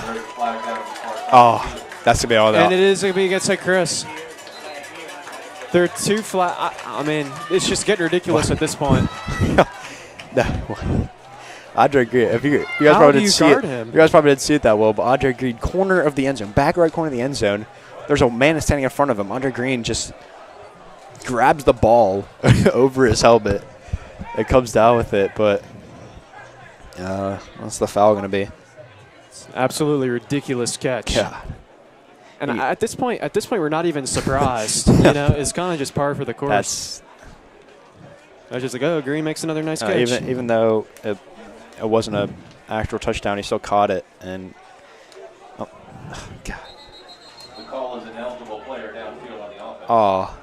Oh, that's gonna be all that. And it is going to be against St. Chris. There are 2 flags. I mean, it's just getting ridiculous at this point. No. Andre Green, if you guys How probably do didn't you see guard it. him? You guys probably didn't see it that well, but Andre Green, corner of the end zone, back right corner of the end zone. There's a man standing in front of him. Andre Green just grabs the ball over his helmet. It comes down with it, but what's the foul going to be? Absolutely ridiculous catch. Yeah. And at this point, we're not even surprised. It's kind of just par for the course. I was just like, oh, Green makes another nice catch. Even though it wasn't an actual touchdown, he still caught it. And God. The call is an eligible player downfield on the offense. Oh,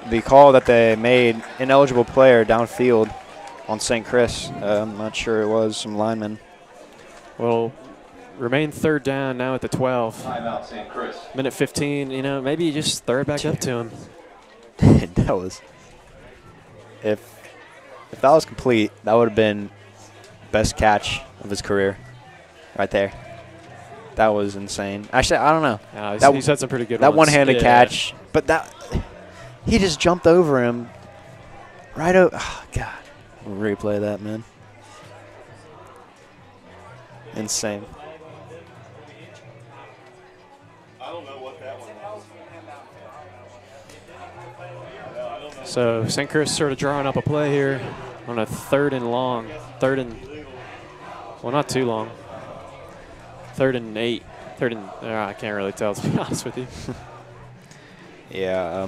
the call that they made, ineligible player downfield on St. Chris. I'm not sure it was some lineman. Well, remain third down now at the 12. Timeout, St. Chris. Minute 15. Maybe you just throw it back up to him. That was, if that was complete, that would have been best catch of his career, right there. That was insane. Actually, I don't know. He's had some pretty good ones. That one-handed catch, but he just jumped over him. Right over. Oh, God. We'll replay that, man. Insane. I don't know what that one was. So St. Chris sort of drawing up a play here on a 3rd and long. Well, not too long. 3rd and 8. I can't really tell, to be honest with you. Yeah.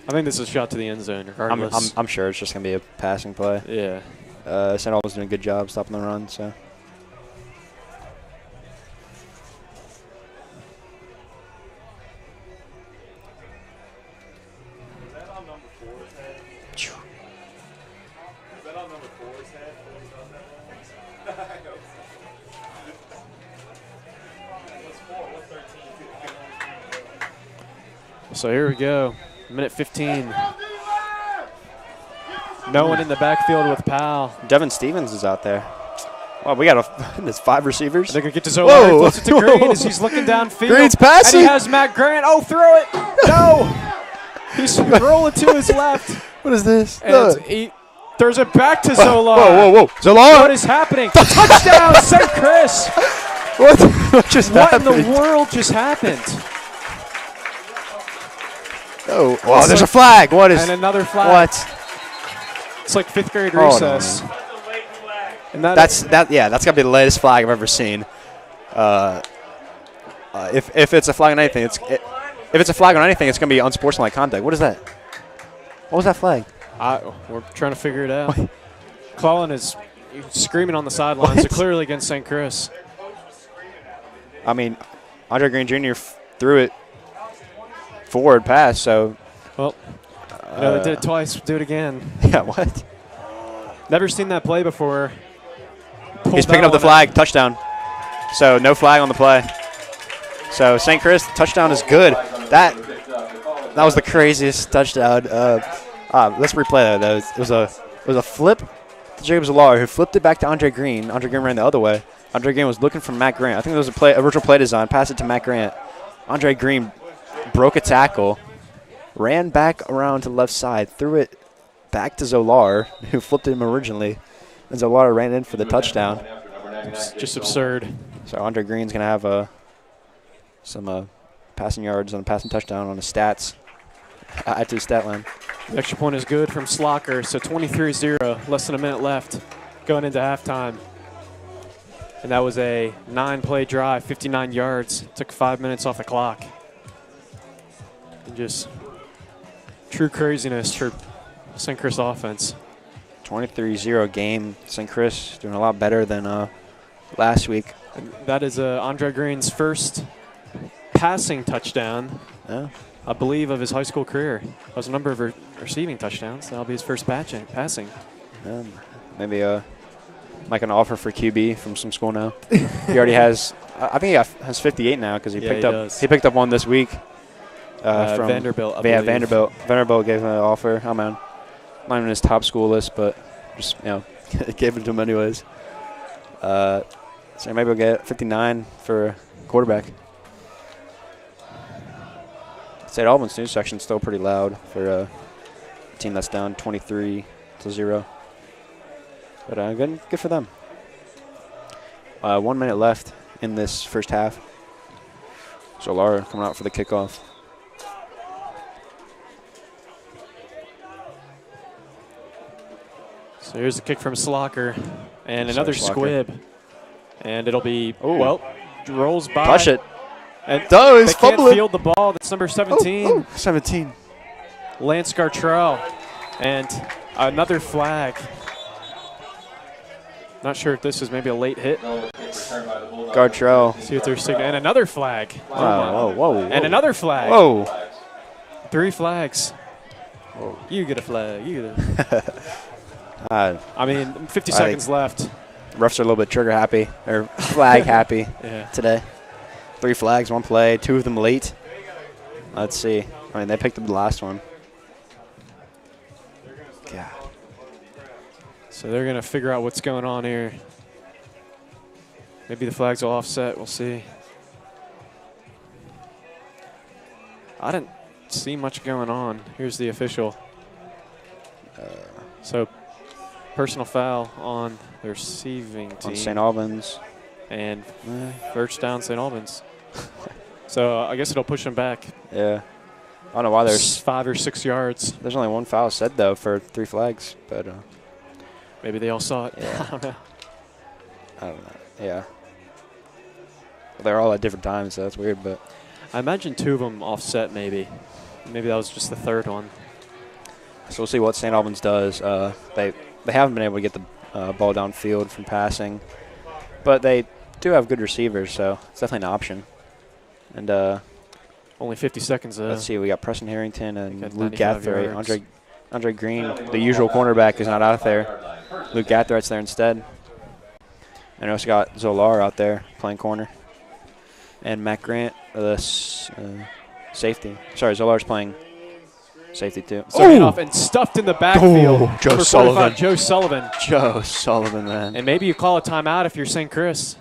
I think this is a shot to the end zone regardless. I'm sure it's just going to be a passing play. Yeah. St. Albans doing a good job stopping the run, so. Is that on number 4's head? Is that on number 4's head? What's 4? What's 13? So here we go. Minute 15. No one in the backfield with Powell. Devin Stevens is out there. Wow, we got there's 5 receivers. They're going to get to Zolar. He flips it to Green as he's looking downfield. Green's passing. And he has Matt Grant. Oh, throw it. No. He's rolling to his left. What is this? And he throws it back to Zolar. Whoa. Zolar. What is happening? Touchdown, St. Chris. What just happened? What in the world just happened? Oh, wow, there's a flag. What is? And another flag. What? It's like 5th grade Oh, recess. no. And that's gotta be the latest flag I've ever seen. If it's a flag on anything, if it's a flag on anything, it's gonna be unsportsmanlike conduct. What is that? What was that flag? We're trying to figure it out. Clellan is screaming on the sidelines, so clearly against St. Chris. I mean, Andre Green Jr. Threw it forward pass, so. Well, they did it twice. Do it again. Yeah, what? Never seen that play before. He's picking up the flag. Touchdown. So no flag on the play. So St. Chris, touchdown is good. That was the craziest touchdown. Let's replay that. It was a flip to Jacob Zolar, who flipped it back to Andre Green. Andre Green ran the other way. Andre Green was looking for Matt Grant. I think there was original play design. Passed it to Matt Grant. Andre Green broke a tackle, ran back around to the left side, threw it back to Zolar, who flipped him originally. And Zolara ran in for the touchdown. It's just absurd. So Andre Green's going to have some passing yards and a passing touchdown on his stats. Add to his stat line. The extra point is good from Slocker, so 23-0, less than a minute left going into halftime. And that was a 9-play drive, 59 yards. Took 5 minutes off the clock. And just true craziness for St. Chris offense. 23-0 game. St. Chris doing a lot better than last week. And that is Andre Green's first passing touchdown, Yeah. I believe, of his high school career. Has a number of receiving touchdowns. That'll be his first passing. Maybe like an offer for QB from some school now. He already has. I think he has 58 now because he picked up one this week. From Vanderbilt. I yeah, believe. Vanderbilt. Vanderbilt gave him an offer. I'm not even his top school list, but just gave it to him anyways. So maybe we'll get 59 for a quarterback. St. Albans news section still pretty loud for a team that's down 23-0. But good for them. 1 minute left in this first half. Zolara coming out for the kickoff. So here's the kick from Slocker. And another squib. And it'll be, rolls by. Touch it. And Does they can't field the ball. That's number 17. 17. Lance Gartrell. And another flag. Not sure if this is maybe a late hit. Gartrell. See if they're signaling. And another flag. Whoa. And another flag. Whoa. 3 flags. Whoa. You get a flag. You get a. I mean, 50 seconds left. Refs are a little bit trigger happy or flag happy today. 3 flags, 1 play, 2 of them late. Let's see. I mean, they picked up the last one. God. So they're going to figure out what's going on here. Maybe the flags will offset. We'll see. I didn't see much going on. Here's the official. So personal foul on the receiving team. On St. Albans. And first down, St. Albans. So I guess it'll push them back. Yeah. I don't know why there's 5 or 6 yards. There's only 1 foul said, though, for 3 flags. But maybe they all saw it. Yeah. I don't know. Yeah. They're all at different times, so that's weird. But I imagine 2 of them offset maybe. Maybe that was just the 3rd one. So we'll see what St. Albans does. They haven't been able to get the ball downfield from passing. But they do have good receivers, so it's definitely an option. And only 50 seconds. Let's see. We got Preston Harrington and Luke 95 Gathright. yards. Andre Green, the usual cornerback, is not out there. Luke Gathwright's there instead. And we also got Zolar out there playing corner. And Matt Grant, the safety. Sorry, Zolar's playing safety too. So off and stuffed in the backfield. Joe for Sullivan. 45, Joe Sullivan. Joe Sullivan, man. And maybe you call a timeout if you're St. Chris.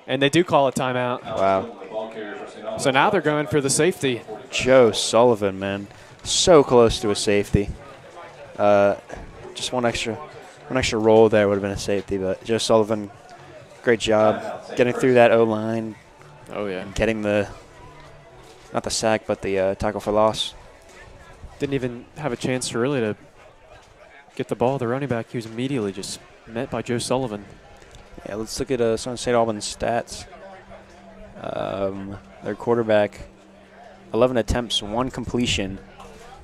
And they do call a timeout. Wow. So now they're going for the safety. Joe Sullivan, man. So close to a safety. Just one extra roll there would have been a safety, but Joe Sullivan, great job getting through that O-line. Oh, yeah. Getting not the sack, but the tackle for loss. Didn't even have a chance to get the ball. The running back, he was immediately just met by Joe Sullivan. Yeah, let's look at some of St. Albans stats. Their quarterback, 11 attempts, 1 completion,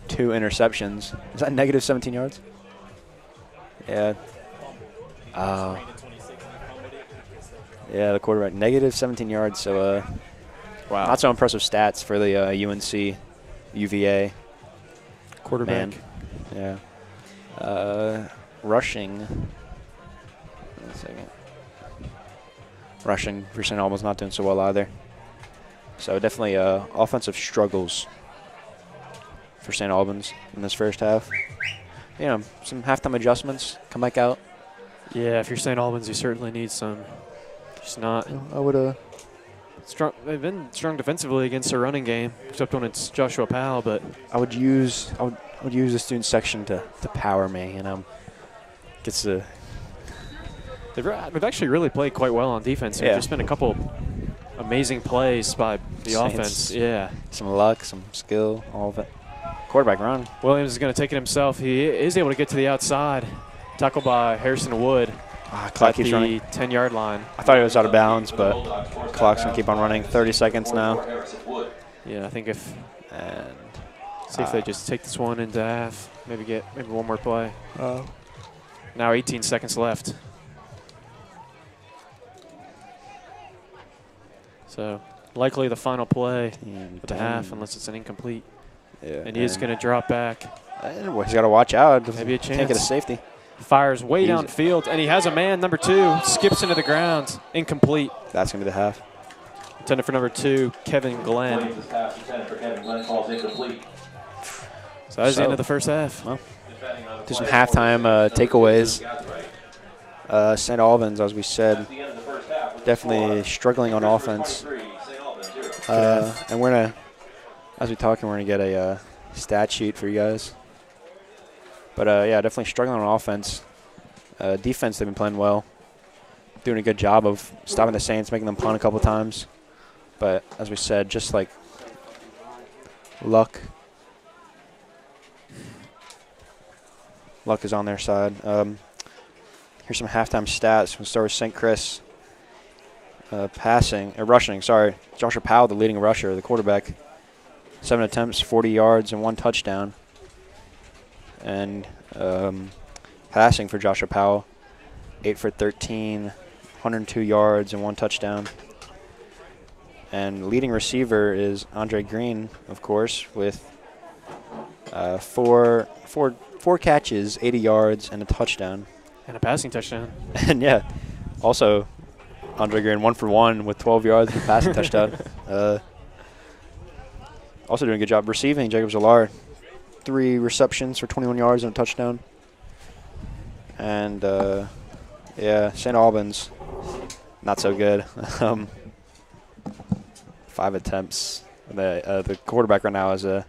2 interceptions. Is that negative 17 yards? Yeah. Yeah, the quarterback, negative 17 yards. So, wow. Not so impressive stats for the UNC UVA Quarterback. Man. Yeah. Rushing. One second. Rushing for St. Albans not doing so well either. So definitely offensive struggles for St. Albans in this first half. You know, some halftime adjustments. Come back out. Yeah, if you're St. Albans, you certainly need some. Just not. I would strong. They've been strong defensively against the running game, except when it's Joshua Powell. But I would use the student section to power me. You know, Gets the They've actually really played quite well on defense here. Yeah. There's been a couple amazing plays by the Saints. offense. Yeah. some luck, some skill, all of it. Quarterback run. Williams is going to take it himself. He is able to get to the outside. Tackled by Harrison Wood Clock at keeps the running. 10-yard line. I thought he was out of bounds, but clock's gonna keep on running. 30 seconds now. Yeah, I think if And see if they just take this one into half, maybe one more play. Now 18 seconds left. So likely the final play at the half, unless it's an incomplete. Yeah, And he is going to drop back. He's got to watch out. Maybe a Can't get a chance. safety. Fires way Easy. downfield, and he has a man, number 2, skips into the ground, incomplete. That's gonna be the half. Intended for number 2, Kevin Glenn. Williams' pass intended for Kevin Glenn falls incomplete. So that was the end of the first half. Well, do some halftime takeaways. St. Albans, as we said, definitely struggling on offense. And we're gonna, as we talking, we're gonna get a stat sheet for you guys. But yeah, definitely struggling on offense. Defense, they've been playing well, doing a good job of stopping the Saints, making them punt a couple times. But as we said, just like luck is on their side. Here's some halftime stats. We'll start with St. Chris. Rushing. Sorry, Joshua Powell, the leading rusher, the quarterback. 7 attempts, 40 yards, and 1 touchdown. And passing for Joshua Powell, 8 for 13, 102 yards, and 1 touchdown. And leading receiver is Andre Green, of course, with four catches, 80 yards, and a touchdown. And a passing touchdown. And yeah, also Andre Green 1 for 1 with 12 yards and a passing touchdown. Also doing a good job receiving. Jacob Zolar, 3 receptions for 21 yards and a touchdown. And yeah, St. Albans, not so good. 5 attempts. The quarterback right now has a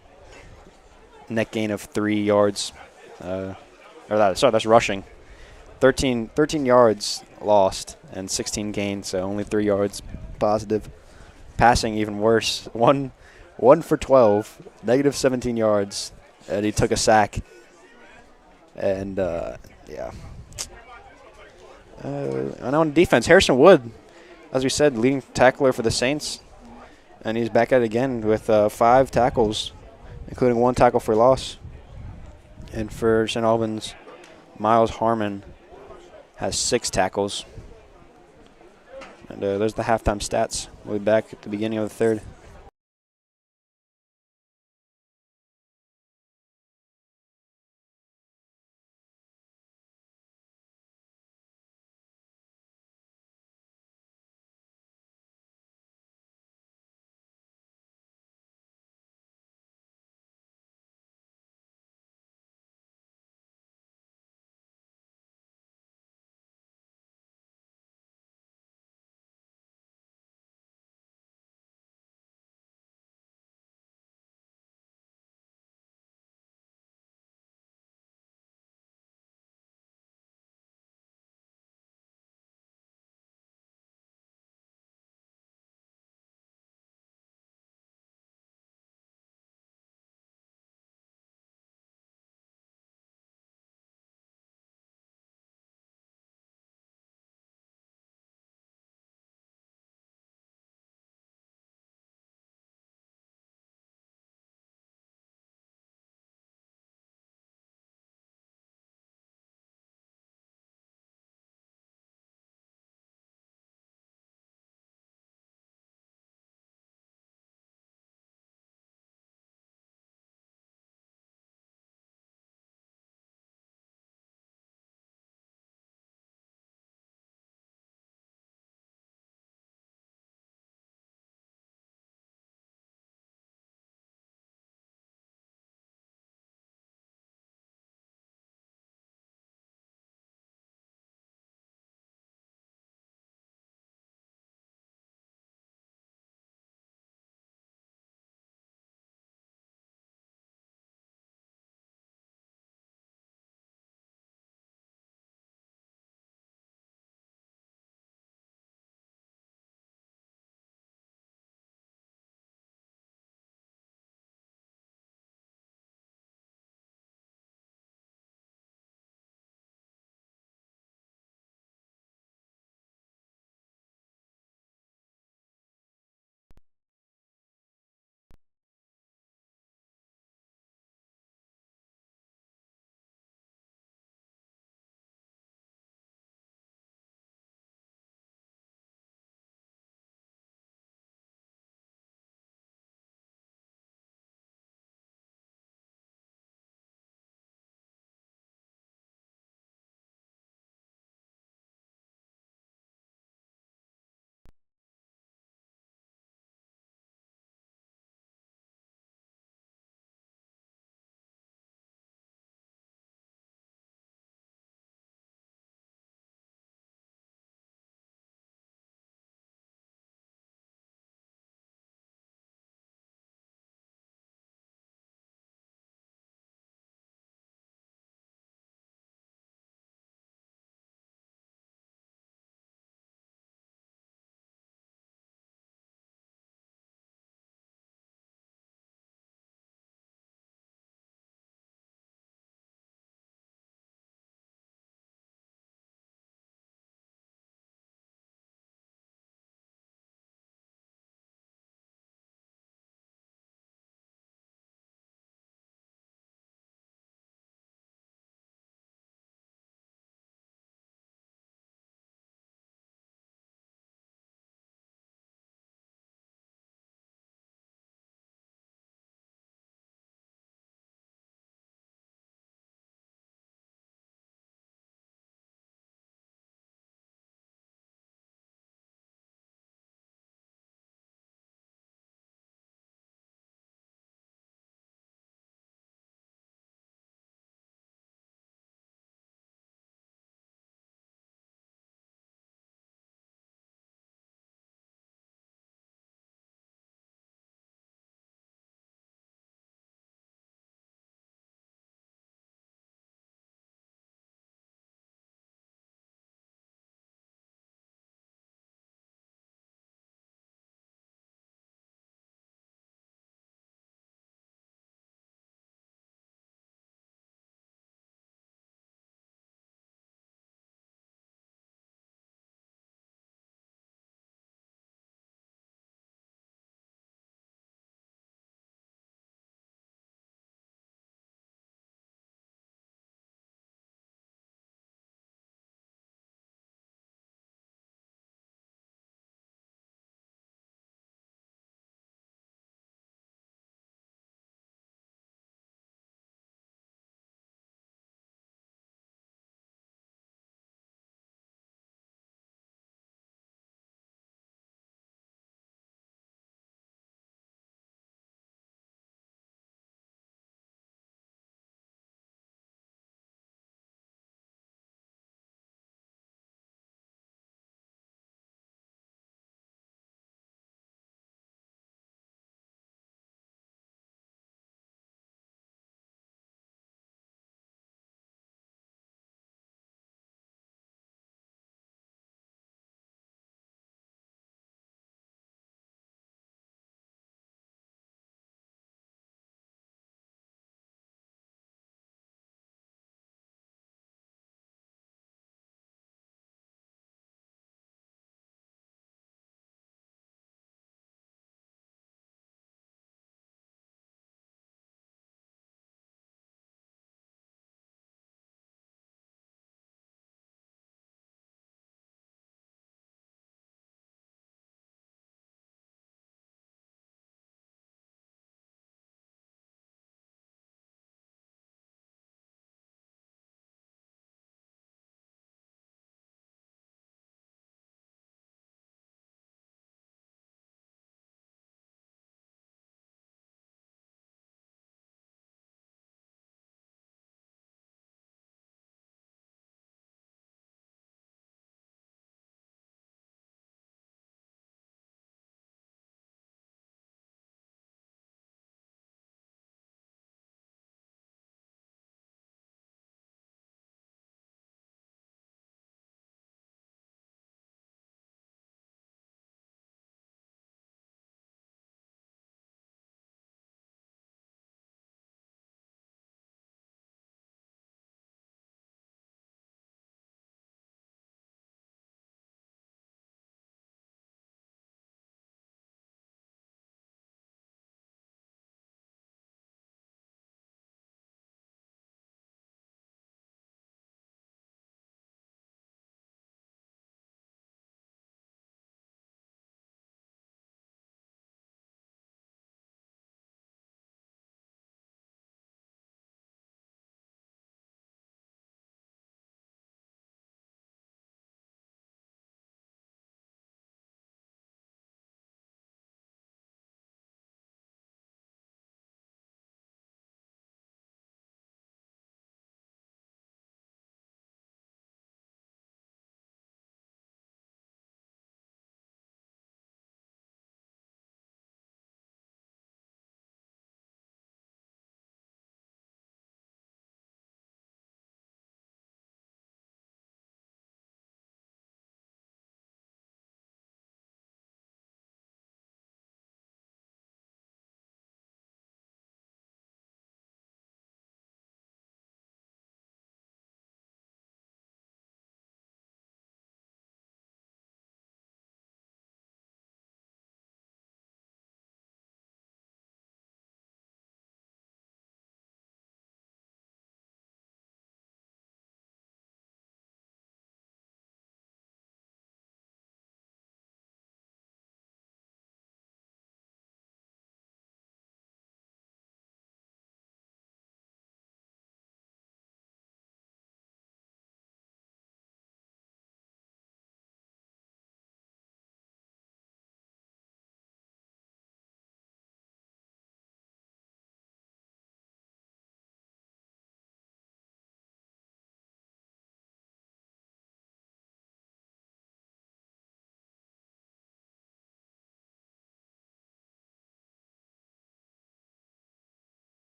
net gain of 3 yards. That's rushing. 13 yards lost and 16 gained, so only 3 yards positive. Passing even worse. 1 for 12, negative 17 yards, and he took a sack. And yeah. And on defense, Harrison Wood, as we said, leading tackler for the Saints, and he's back at it again with 5 tackles, including 1 tackle for loss. And for St. Albans, Miles Harmon has 6 tackles. And there's the halftime stats. We'll be back at the beginning of the third.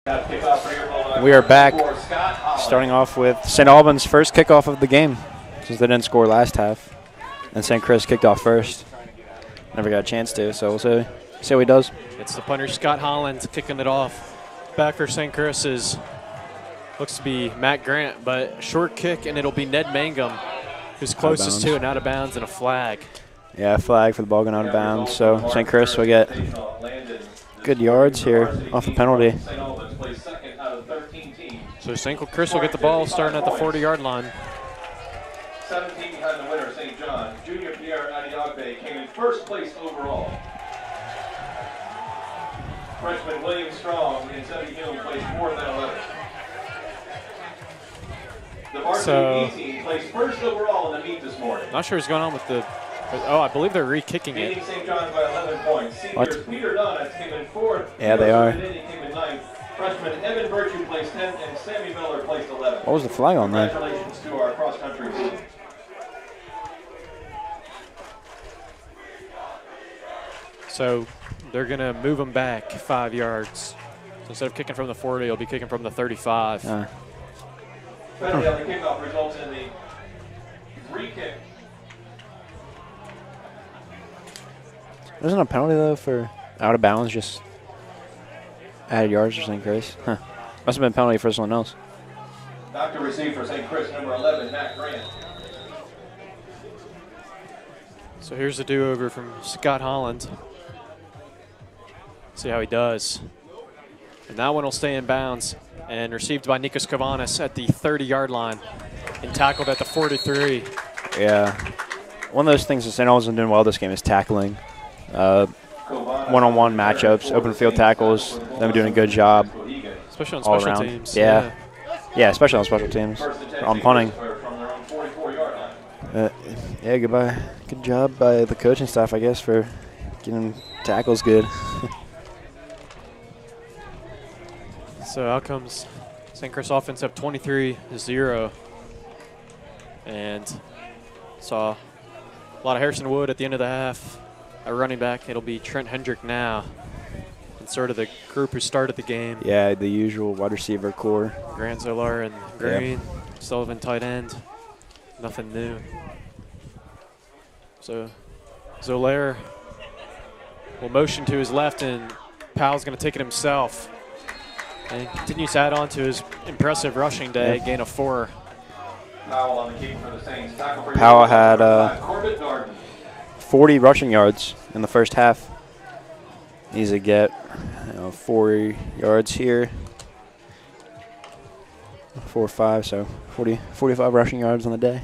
We are back, starting off with St. Albans' first kickoff of the game, since they didn't score last half. And St. Chris kicked off first. Never got a chance to, so we'll see how he does. It's the punter, Scott Holland, kicking it off. Back for St. Chris is, looks to be Matt Grant, but short kick, and it'll be Ned Mangum, who's closest to it, out of bounds, and a flag. Yeah, flag for the ball going out of bounds. So St. Chris will get good yards here off the penalty. So St. Chris will get the ball starting at the 40-yard line. 17 behind the winner, St. John. Junior Pierre Adiagbe came in first place overall. Freshman William Strong in 70 Hume placed fourth at 11. The Varsity B team placed first overall in the meet this morning. Not sure what's going on with the. Oh, I believe they're re-kicking it. Beating St. John's by 11 points. Seniors Peter Donuts came in fourth. Yeah, they are. Came in ninth. Freshman Evan Virtue placed 10th, and Sammy Miller placed 11th. What was the flag on that? Congratulations to our cross-country team. So they're going to move them back 5 yards. So instead of kicking from the 40, he'll be kicking from the 35. Penalty on the kickoff results in the re-kick. Wasn't a penalty, though, for out of bounds, just added yards for St. Chris? Huh. Must have been a penalty for someone else. Doctor received for St. Chris, number 11, Matt Grant. So here's the do-over from Scott Holland. See how he does. And that one will stay in bounds and received by Nikos Kavanis at the 30-yard line and tackled at the 43. Yeah. One of those things that St. Albans is doing well this game is tackling. One-on-one matchups, open field tackles. Them doing a good job. Especially on all special around. teams. Yeah, especially on special teams. On punting. Yeah, goodbye. Good job by the coaching staff, I guess, for getting tackles good. So out comes St. Chris offense up 23-0. And saw a lot of Harrison Wood at the end of the half. A running back, it'll be Trent Hendrick now. And sort of the group who started the game. Yeah, the usual wide receiver core. Grant Zolar and Green. Sullivan tight end. Nothing new. So Zolar will motion to his left, and Powell's going to take it himself. And continues to add on to his impressive rushing day, gain of 4. Powell on the keep for the Saints. Powell had 40 rushing yards in the first half. Needs to get 4 yards here. 4 or 5, so 45 rushing yards on the day.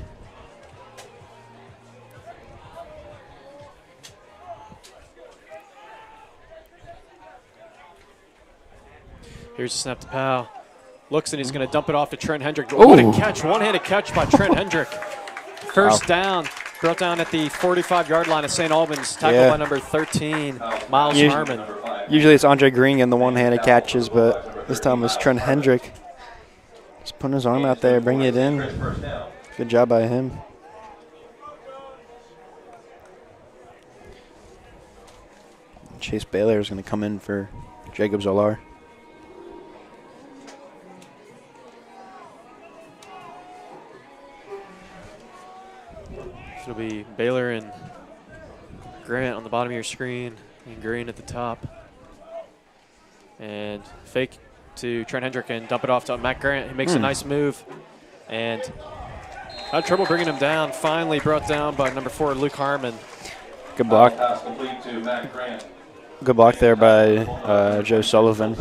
Here's a snap to Powell. Looks, and he's going to dump it off to Trent Hendrick. What a catch, one-handed catch by Trent Hendrick. First down, brought down at the 45-yard line of St. Albans, tackled by number 13, Miles Harmon. Usually it's Andre Green in the one-handed catches, but this time it was Trent Hendrick. Just putting his arm out there, bringing it in. Good job by him. Chase Baylor is going to come in for Jacob Zolar. It'll be Baylor and Grant on the bottom of your screen and Green at the top. And fake to Trent Hendrick and dump it off to Matt Grant. He makes a nice move and had trouble bringing him down. Finally brought down by number 4, Luke Harmon. Good block. Good block there by Joe Sullivan.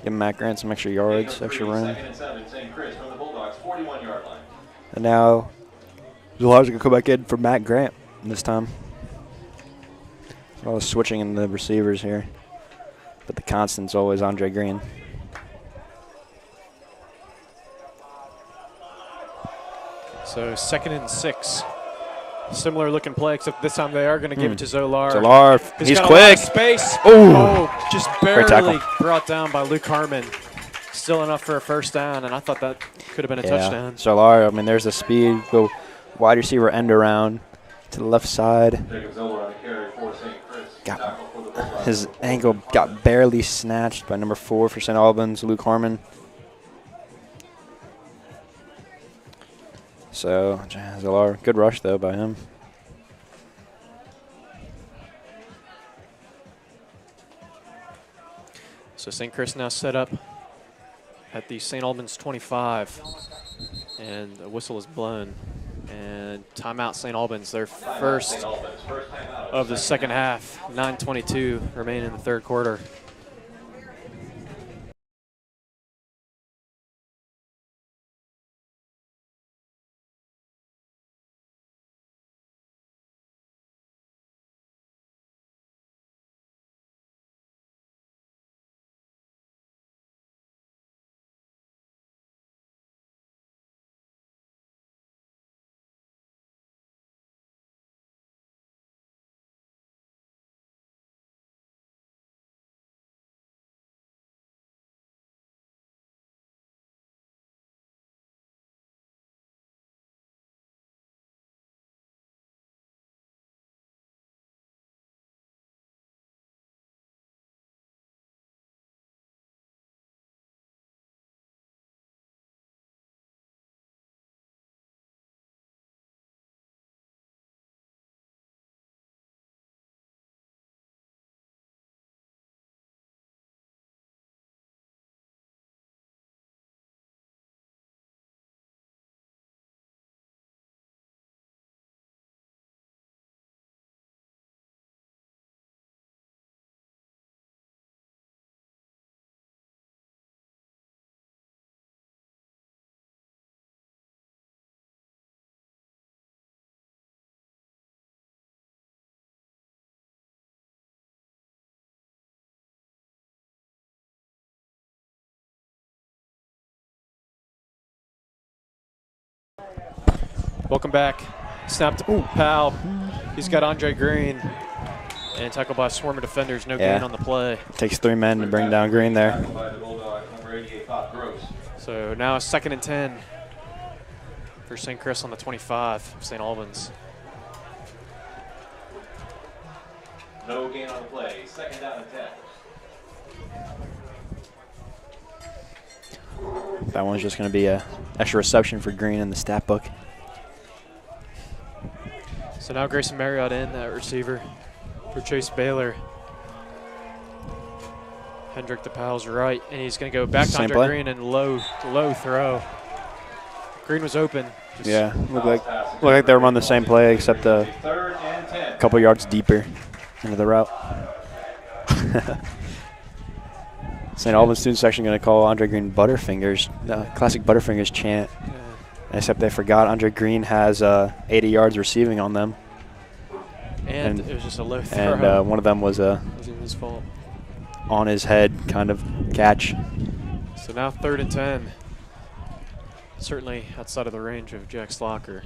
Give Matt Grant some extra yards, extra room. And now Zolar's going to come back in for Matt Grant this time. A lot of switching in the receivers here. But the constant's always Andre Green. So 2nd and 6. Similar looking play, except this time they are going to give it to Zolar. Zolar, he's got quick. A lot of space. Oh, just barely brought down by Luke Harmon. Still enough for a first down, and I thought that could have been a touchdown. Zolar, I mean, there's the speed. Go wide receiver end around to the left side. carry for St. Chris. Got Tackle for the Bulldogs. his ankle got barely snatched by number 4 for St. Albans, Luke Harmon. So, Zolar, good rush though by him. So St. Chris now set up at the St. Albans 25, and the whistle is blown. And timeout St. Albans, their first of the second half. 9:22 remaining in the third quarter. Welcome back. Snap to Powell. He's got Andre Green. And tackled by a swarm of defenders. No gain on the play. Takes 3 men to bring down Green there. So now a 2nd and 10 for St. Chris on the 25 of St. Albans. No gain on the play. 2nd down and 10. That one's just going to be a extra reception for Green in the stat book. So now Grayson Marriott in at receiver for Chase Baylor. Hendrick to Powell's right, and he's going to go back to Andre Green and low throw. Green was open. Yeah, looked like they were on the same play except a couple yards deeper into the route. St. Albans student section going to call Andre Green Butterfingers, classic Butterfingers chant. Yeah. Except they forgot Andre Green has 80 yards receiving on them. And it was just a low throw. And one of them was wasn't his fault. On his head kind of catch. So now 3rd and 10. Certainly outside of the range of Jack Slocker.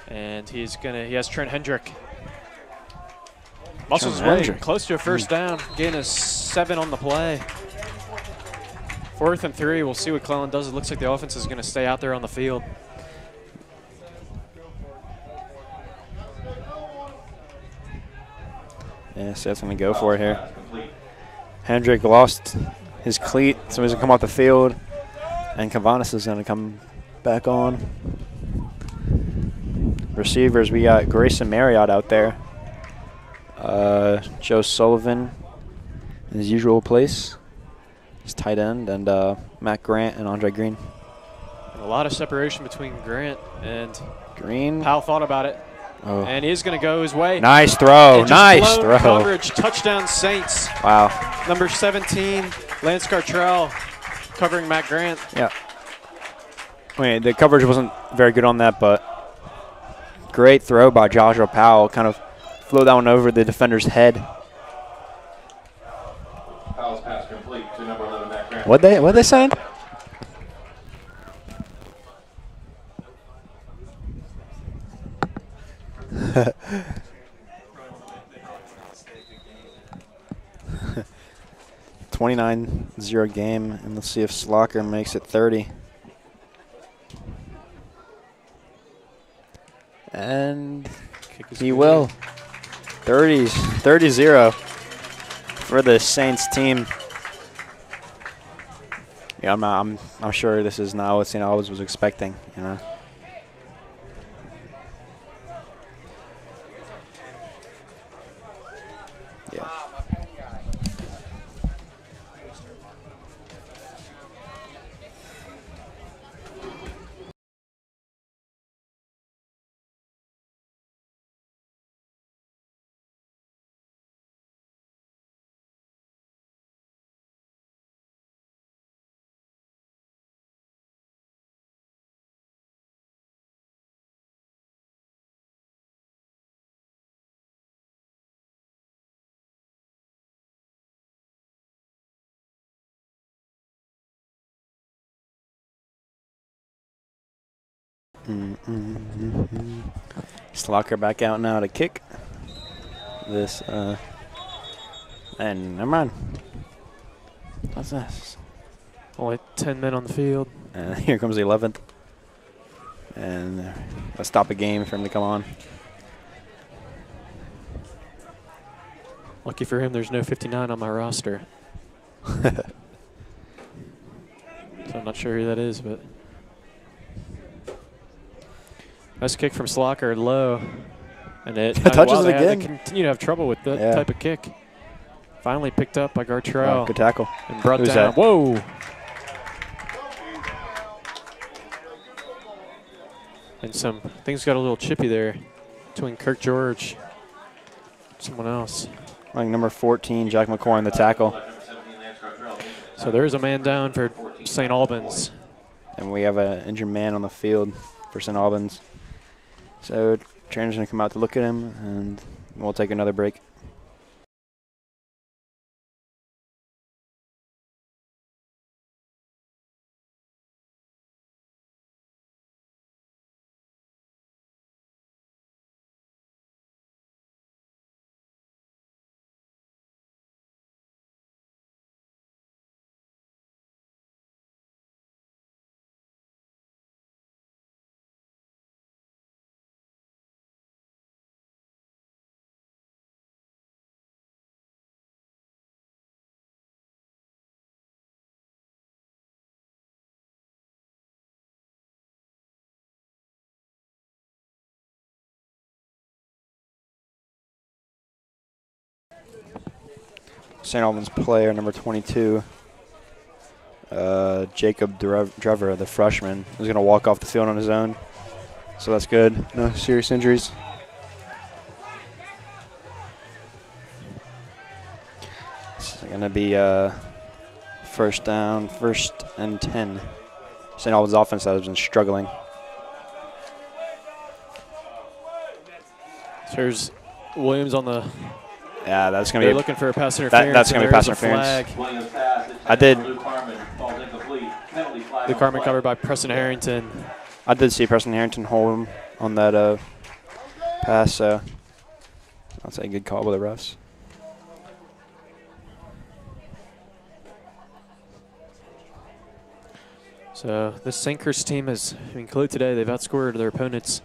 And he has Trent Hendrick. Muscles his way close to a first down. Gain is 7 on the play. 4th and 3. We'll see what Cleland does. It looks like the offense is going to stay out there on the field. Yeah, so that's going to go for it here. Hendrick lost his cleat, so he's going to come off the field. And Cavanis is going to come back on. Receivers, we got Grayson Marriott out there. Joe Sullivan in his usual place. His tight end, and Matt Grant and Andre Green. And a lot of separation between Grant and Green. Powell thought about it. Oh. And he's going to go his way. Nice throw. Nice throw. Coverage. Touchdown Saints. Wow. Number 17, Lance Gartrell, covering Matt Grant. Yeah. Wait, the coverage wasn't very good on that, but great throw by Joshua Powell. Kind of flew that one over the defender's head. Powell's pass complete to number 11, Matt Grant. What'd they say? $29-0 game, and let's see if Slocker makes it 30. And he will. 30-0 for the Saints team. Yeah, I'm sure this is not what St. Albans was expecting, you know. Yeah. Slocker back out now to kick. This, and never mind. What's this? Only 10 men on the field. And here comes the 11th. And let's stop a game for him to come on. Lucky for him, there's no 59 on my roster. So I'm not sure who that is, but. Nice kick from Slocker, low. And it touches it again. They continue to have trouble with that type of kick. Finally picked up by Gartrell. Oh, good tackle. And brought Who's down. that? Whoa. And some things got a little chippy there between Kirk George and someone else. Like number 14, Jack McCoy in the tackle. So there's a man down for St. Albans. And we have an injured man on the field for St. Albans. So trainer's going to come out to look at him, and we'll take another break. St. Albans player number 22, Jacob Drever, the freshman, is going to walk off the field on his own. So that's good. No serious injuries. It's going to be first down, 1st and 10. St. Albans offense has been struggling. So there's Williams on the. Yeah, that's going to They're be looking for a pass interference. That's going to be pass interference. I did. Luke Harmon covered by Preston Harrington. I did see Preston Harrington hold him on that pass, so I'll say a good call by the refs. So this St. Chris team has included today. They've outscored their opponents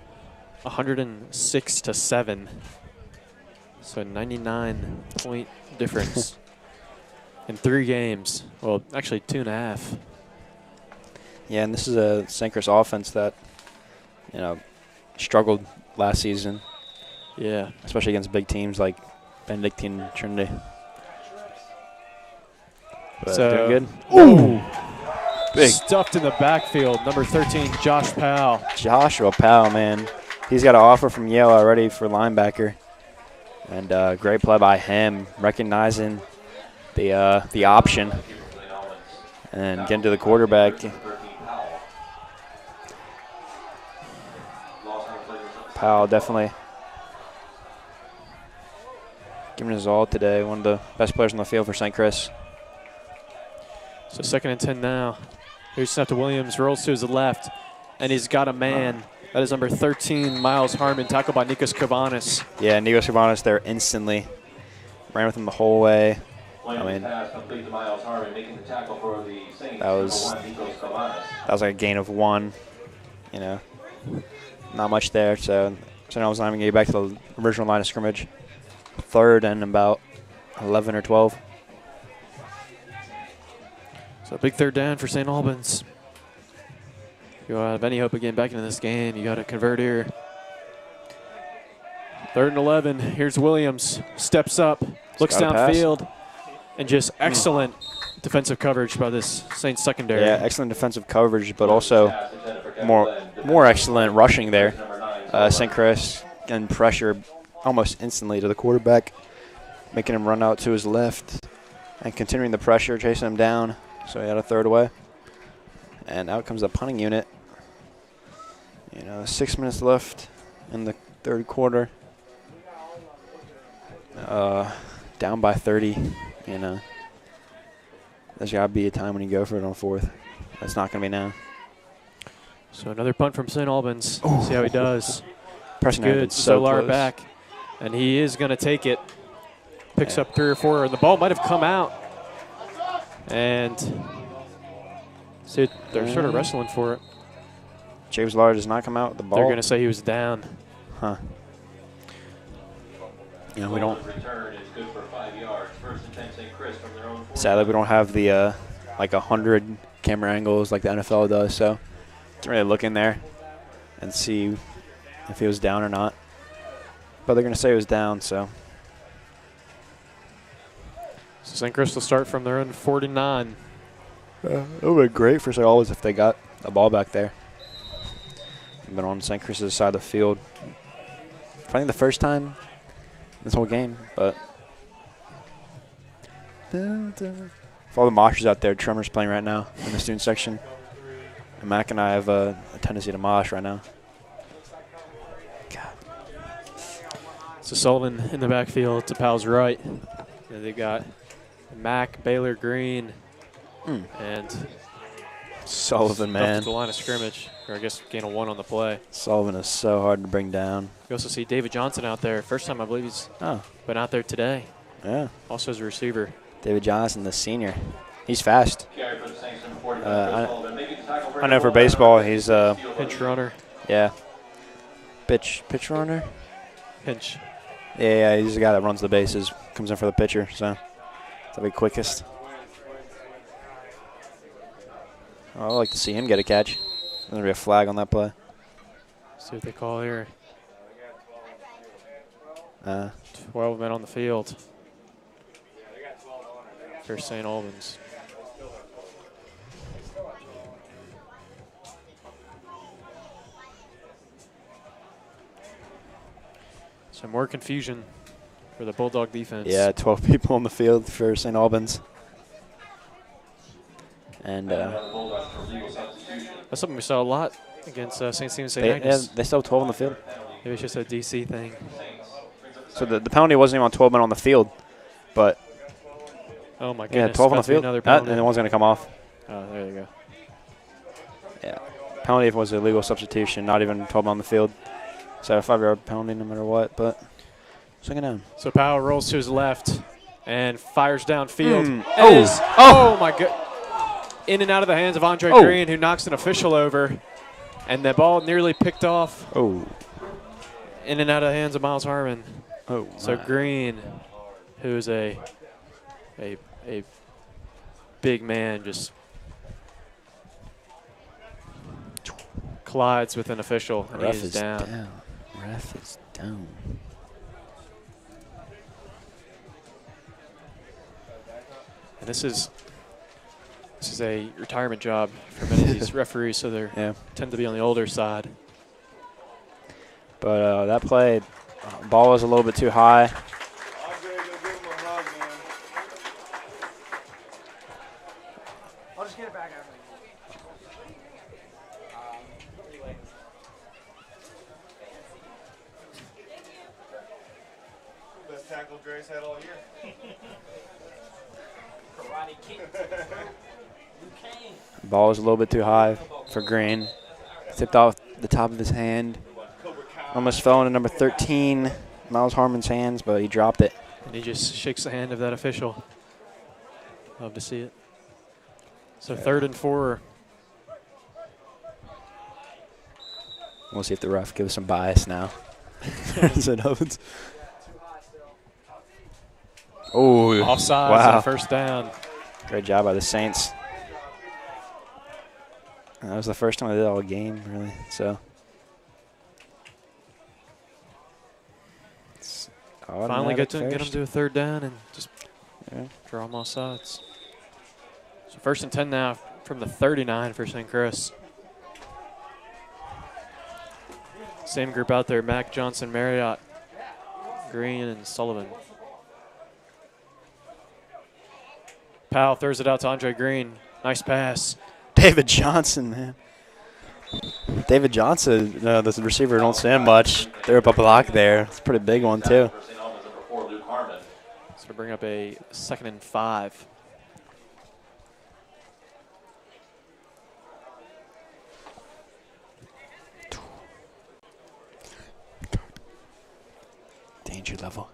106-7. So 99-point difference in 3 games. Well, actually 2.5. Yeah, and this is a St. Chris offense that, you know, struggled last season. Yeah. Especially against big teams like Benedictine and Trinity. But So doing good. Ooh! Big. Stuffed in the backfield. Number 13, Josh Powell. Joshua Powell, man. He's got an offer from Yale already for linebacker. And great play by him, recognizing the option and getting to the quarterback. Powell definitely giving his all today. One of the best players on the field for St. Chris. So 2nd and 10 now. Here's snap to Williams, rolls to his left, and he's got a man. That is number 13, Miles Harmon, tackled by Nikos Kavanis. Yeah, Nikos Kavanis there instantly. Ran with him the whole way. I mean, that was like a gain of 1. You know, not much there. So now I was not even getting back to the original line of scrimmage. third and about 11 or 12. So big third down for St. Albans. If you have any hope of getting back into this game, you got to convert here. 3rd and 11. Here's Williams. Steps up, looks downfield, and just excellent defensive coverage by this Saints secondary. Yeah, excellent defensive coverage, but also more excellent rushing there. St. Chris getting pressure almost instantly to the quarterback, making him run out to his left and continuing the pressure, chasing him down. So he had a third away. And out comes the punting unit. 6 minutes left in the third quarter. Down by 30, There's got to be a time when you go for it on fourth. That's not going to be now. So another punt from St. Albans. See how he does. Preston Good. so Zolar close. back. And he is going to take it. Picks up 3 or 4. The ball might have come out. And see, they're sort of wrestling for it. James Lard does not come out with the ball. They're going to say he was down. Huh. We don't. Sadly, we don't have the like 100 camera angles like the NFL does, so can't really look in there and see if he was down or not. But they're going to say he was down, so. So St. Chris will start from their own 49. It would be great for St. Albans if they got the ball back there. Been on St. Chris's side of the field. I think the first time this whole game, but. For all the moshers out there, Tremor's playing right now in the student section. And Mac and I have a tendency to mosh right now. God. So Sullivan in the backfield to Powell's right. And they've got Mac, Baylor, Green, and Sullivan, up man. to the line of scrimmage, or I guess gain a 1 on the play. Sullivan is so hard to bring down. We also see David Johnson out there. First time I believe he's been out there today. Yeah. Also as a receiver. David Johnson, the senior. He's fast. I know for baseball he's Pinch runner. Yeah. Pitch runner? Pinch. Yeah, he's the guy that runs the bases, comes in for the pitcher, so that'll be quickest. I'd like to see him get a catch. There's going to be a flag on that play. See what they call here. 12 12 men on the field for St. Albans. So more confusion for the Bulldog defense. Yeah, 12 people on the field for St. Albans. And that's something we saw a lot against St. Stephen St. they Agnes. still have 12 on the field. Maybe it's just a DC thing. So the penalty wasn't even on 12 men on the field, but Oh my goodness. yeah, 12 on the field. Another And penalty. the one's going to come off. Oh, there you go. Yeah. Penalty was a legal substitution, not even 12 on the field. So a 5-yard penalty no matter what, but second down. So Powell rolls to his left and fires downfield. Oh my God. In and out of the hands of Andre Green, who knocks an official over. And the ball nearly picked off. Oh. In and out of the hands of Miles Harmon. Oh. So Green, who is a big man, just collides with an official, and Ref he is is down. Ref is down. And this is a retirement job for many of these referees, so they tend to be on the older side. But that play, ball was a little bit too high. I'll just get it back out. Best tackle Dre's had all year. Karate kick. Ball was a little bit too high for Green. Tipped off the top of his hand. Almost fell into number 13, Miles Harmon's hands, but he dropped it. And he just shakes the hand of that official. Love to see it. So 3rd and 4. We'll see if the ref gives some bias now. St. Albans. Oh, Offside, wow. first down. Great job by the Saints. That was the first time I did it all game, really. So Finally get them to a third down and just yeah. draw them all sides. So 1st and 10 now from the 39 for St. Chris. Same group out there, Mack, Johnson, Marriott, Green, and Sullivan. Powell throws it out to Andre Green. Nice pass. David Johnson, man. David Johnson, the receiver, don't see him much. Threw up a block there. It's a pretty big one, too. So to bring up a 2nd and 5. Danger level.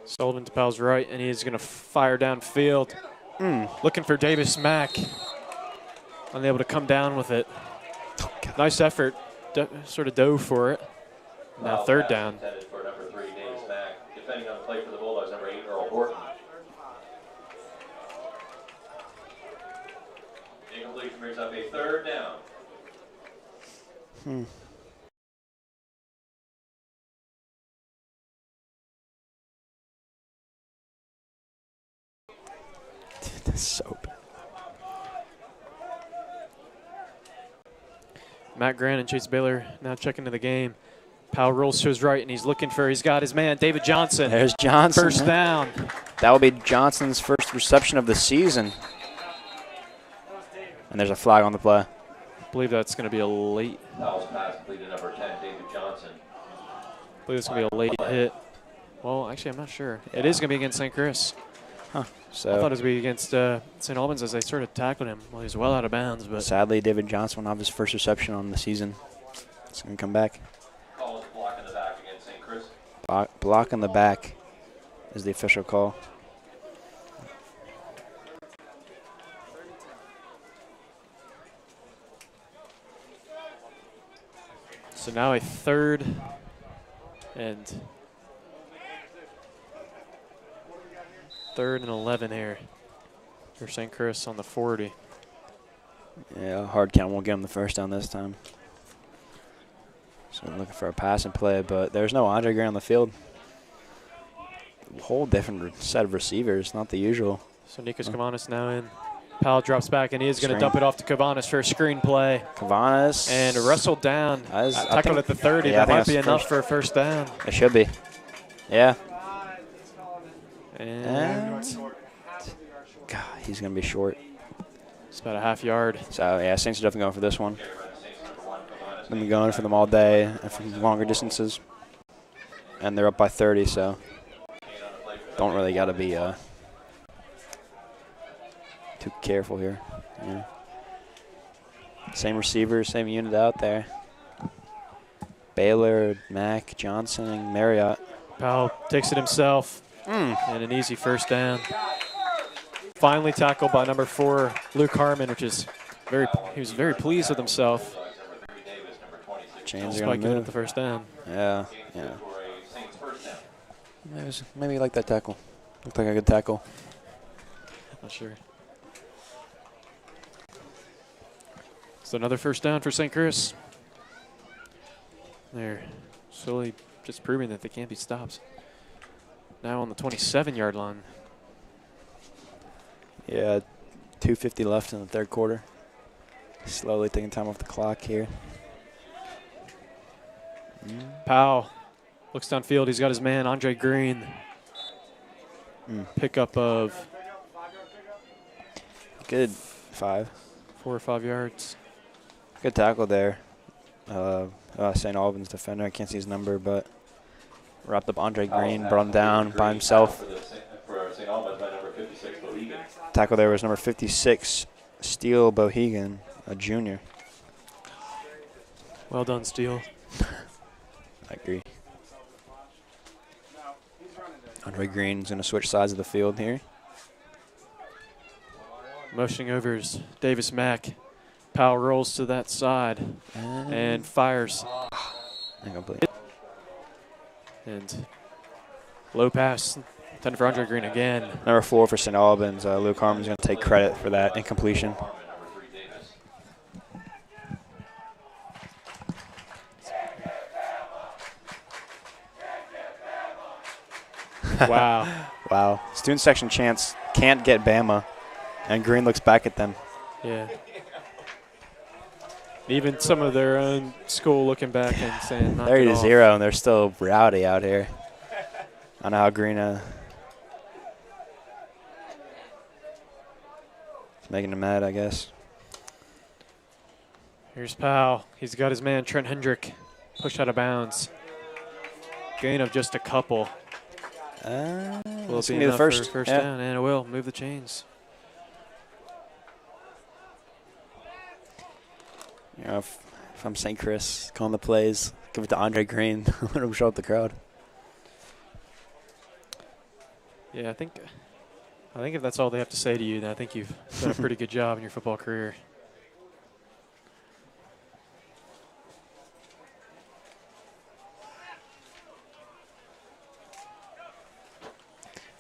Sullivan to Powell's right, and he's going to fire downfield. Looking for Davis Mack. Unable to come down with it. Nice effort. Sort of dove for it. Now 3rd down. For number 3, Davis Mack. Defending on the play for the Bulldogs, number 8, Earl Horton. Incompletion brings up a 3rd down. That's so bad. Matt Grant and Chase Baylor now checking into the game. Powell rolls to his right, and he's got his man, David Johnson. There's Johnson. First down. That will be Johnson's first reception of the season. And there's a flag on the play. I believe that's going to be a late. Powell's pass completed to number 10, David Johnson. I believe it's going to be a late hit. Well, actually, I'm not sure. It is going to be against St. Chris. Huh. So I thought it was going to be against St. Albans as they sort of tackled him while he was well out of bounds. But sadly, David Johnson will have his first reception on the season. It's going to come back. Call is block in the back against St. Chris. Block in the back is the official call. So now a 3rd and 11 here for St. Chris on the 40. Yeah, hard count won't get him the first down this time. So looking for a passing play, but there's no Andre Green on the field. Whole different set of receivers, not the usual. So Nikos Kavanis now in. Powell drops back, and he is going to dump it off to Kavanis for a screen play. Kavanis. And wrestled down. Tackled at the 30. Yeah, that might be enough for a first down. It should be. Yeah. And God, he's going to be short. It's about a half yard. So, yeah, Saints are definitely going for this one. They've been going for them all day and from longer distances. And they're up by 30, so don't really got to be too careful here. Yeah. Same receiver, same unit out there. Baylor, Mack, Johnson, and Marriott. Powell takes it himself. And an easy first down. Finally tackled by number 4, Luke Harmon, which is he was very pleased with himself. Chains Just are by going to getting move. the first down. Yeah. Maybe like that tackle. Looked like a good tackle. Not sure. So another first down for St. Chris. They're slowly just proving that they can't be stopped. Now on the 27-yard line. Yeah, 2:50 left in the 3rd quarter. Slowly taking time off the clock here. Powell looks downfield. He's got his man, Andre Green. Pickup of good 4 or 5 yards. Good tackle there. St. Albans defender. I can't see his number, but wrapped up Andre Green, brought him down by himself. For St. Albans by number 56, Bohegan. Tackle there was number 56, Steele Bohegan, a junior. Well done, Steele. I agree. Andre Green's going to switch sides of the field here. Motioning over is Davis Mack. Powell rolls to that side and fires. Incomplete. And low pass, intended for Andre Green again. Number 4 for St. Albans. Luke Harmon's going to take credit for that incompletion. Wow. Wow. Student section chants can't get Bama, and Green looks back at them. Yeah. Even some of their own school looking back and saying, knock it off. 30-0, and they're still rowdy out here. I know how Green is making them mad, I guess. Here's Powell. He's got his man Trent Hendrick pushed out of bounds. Gain of just a couple. Will It's be going to be the enough first. for first down, and it will move the chains. You know, if I'm St. Chris calling the plays, give it to Andre Green. Let him show up the crowd. Yeah, I think if that's all they have to say to you, then I think you've done a pretty good job in your football career.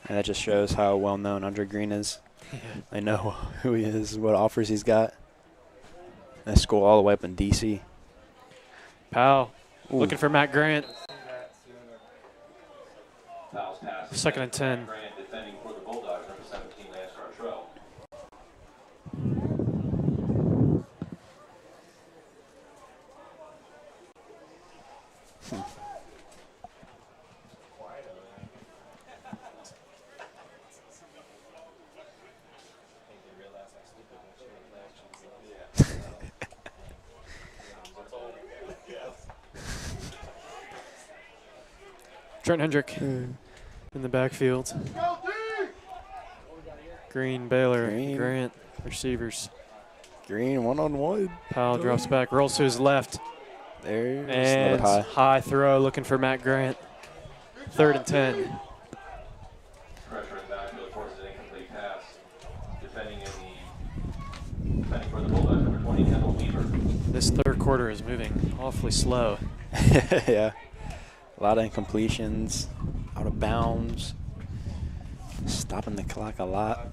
And that just shows how well known Andre Green is. Yeah. They know who he is, what offers he's got. They school all the way up in D.C. Powell looking for Matt Grant. Fouls pass. 2nd and 10. Grant defending for the Bulldogs, number 17, Lance Gartrell. Trent Hendrick in the backfield. Green, Baylor, Green. Grant, receivers. Green one-on-one. Powell drops back, rolls to his left, There's and another high throw looking for Matt Grant. 3rd and 10. Pressure in backfield forces an incomplete pass. Defending for the Bulldogs, number 20, Kendall Weaver. This 3rd quarter is moving awfully slow. Yeah. A lot of incompletions, out of bounds, stopping the clock a lot.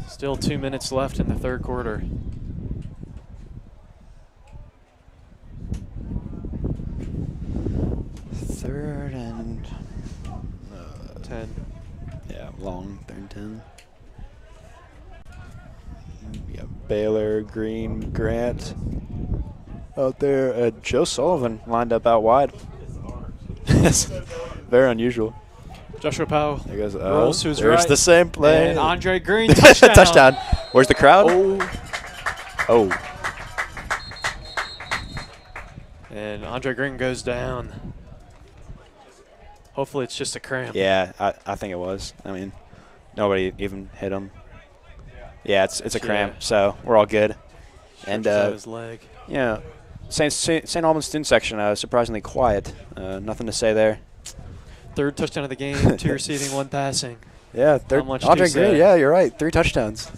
Still 2 minutes left in the 3rd quarter. Third and 10. yeah, long 3rd and 10. Yeah, Baylor, Green, Grant out there. Joe Sullivan lined up out wide. Very unusual. Joshua Powell There goes. rolls to his there's right. the same play. And Andre Green, touchdown. Touchdown. Where's the crowd? Oh. And Andre Green goes down. Hopefully it's just a cramp. Yeah, I think it was. I mean, nobody even hit him. Yeah, it's a cramp, so we're all good. And his leg. yeah, St. Albans student section surprisingly quiet. Nothing to say there. 3rd touchdown of the game, 2 receiving, 1 passing. Yeah, Not much to Andre say. Green. Yeah, you're right. 3 touchdowns.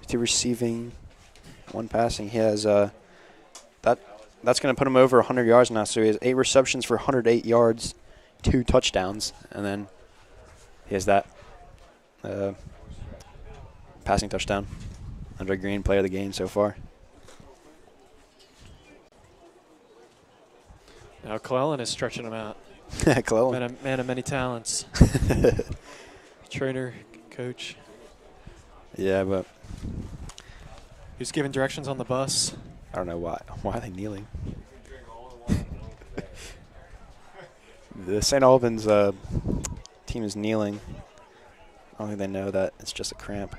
2 receiving, 1 passing. He has that's going to put him over 100 yards now. So he has 8 receptions for 108 yards, 2 touchdowns, and then he has that passing touchdown. Andre Green, player of the game so far. Now Clellan is stretching him out. Clellan. Man of many talents. Trainer, coach. Yeah, but Who's giving directions on the bus? I don't know why. Why are they kneeling? The St. Albans team is kneeling. I don't think they know that it's just a cramp.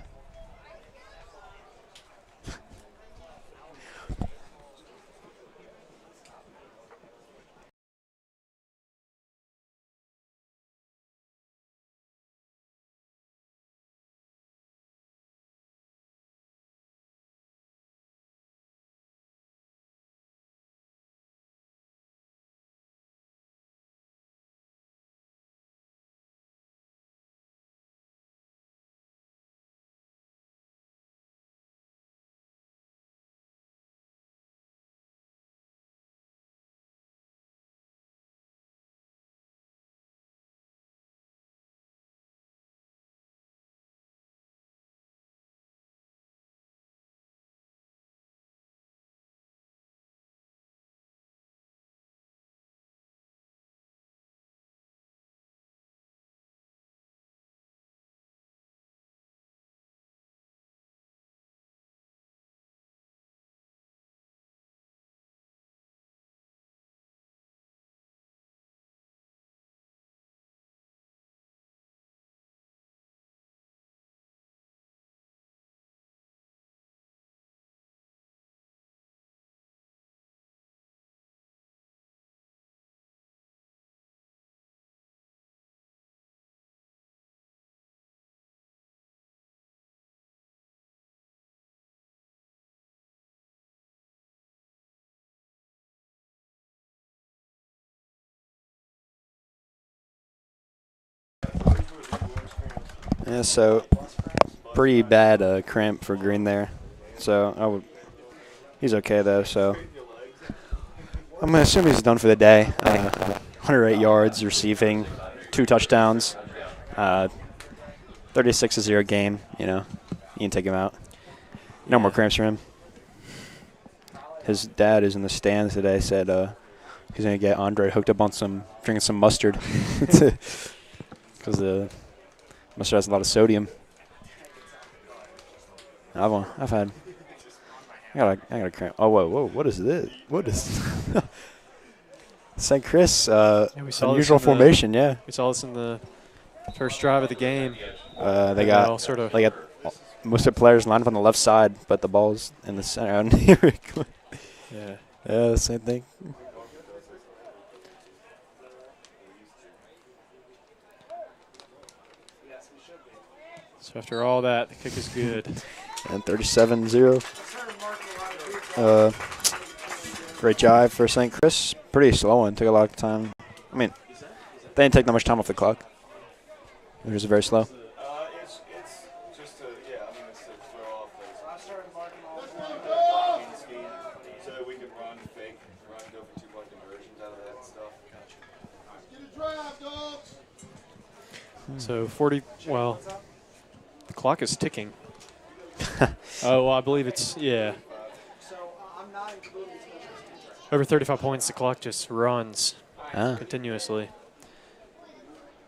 Yeah, so pretty bad cramp for Green there. So he's okay though. So I'm gonna assume he's done for the day. 108 yards receiving, 2 touchdowns, 36-0 game. You know, you can take him out. No more cramps for him. His dad is in the stands today. Said he's gonna get Andre hooked up on drinking some mustard, because the mustard has a lot of sodium. I got a cramp. Oh whoa! What is this? What is St. Chris? Unusual formation. Yeah. We saw this in the first drive of the game. They got most of the players lined up on the left side, but the ball's in the center. Yeah. Yeah, same thing. So after all that, the kick is good. And 37-0. Great jive for St. Chris. Pretty slow one. Took a lot of time. I mean, they didn't take that much time off the clock. It was very slow. It's just to, it's to throw off so we can run fake, go for 2-point conversions out of that stuff. So 40, well, the clock is ticking. Oh, well, I believe it's, yeah. Over 35 points, the clock just runs continuously.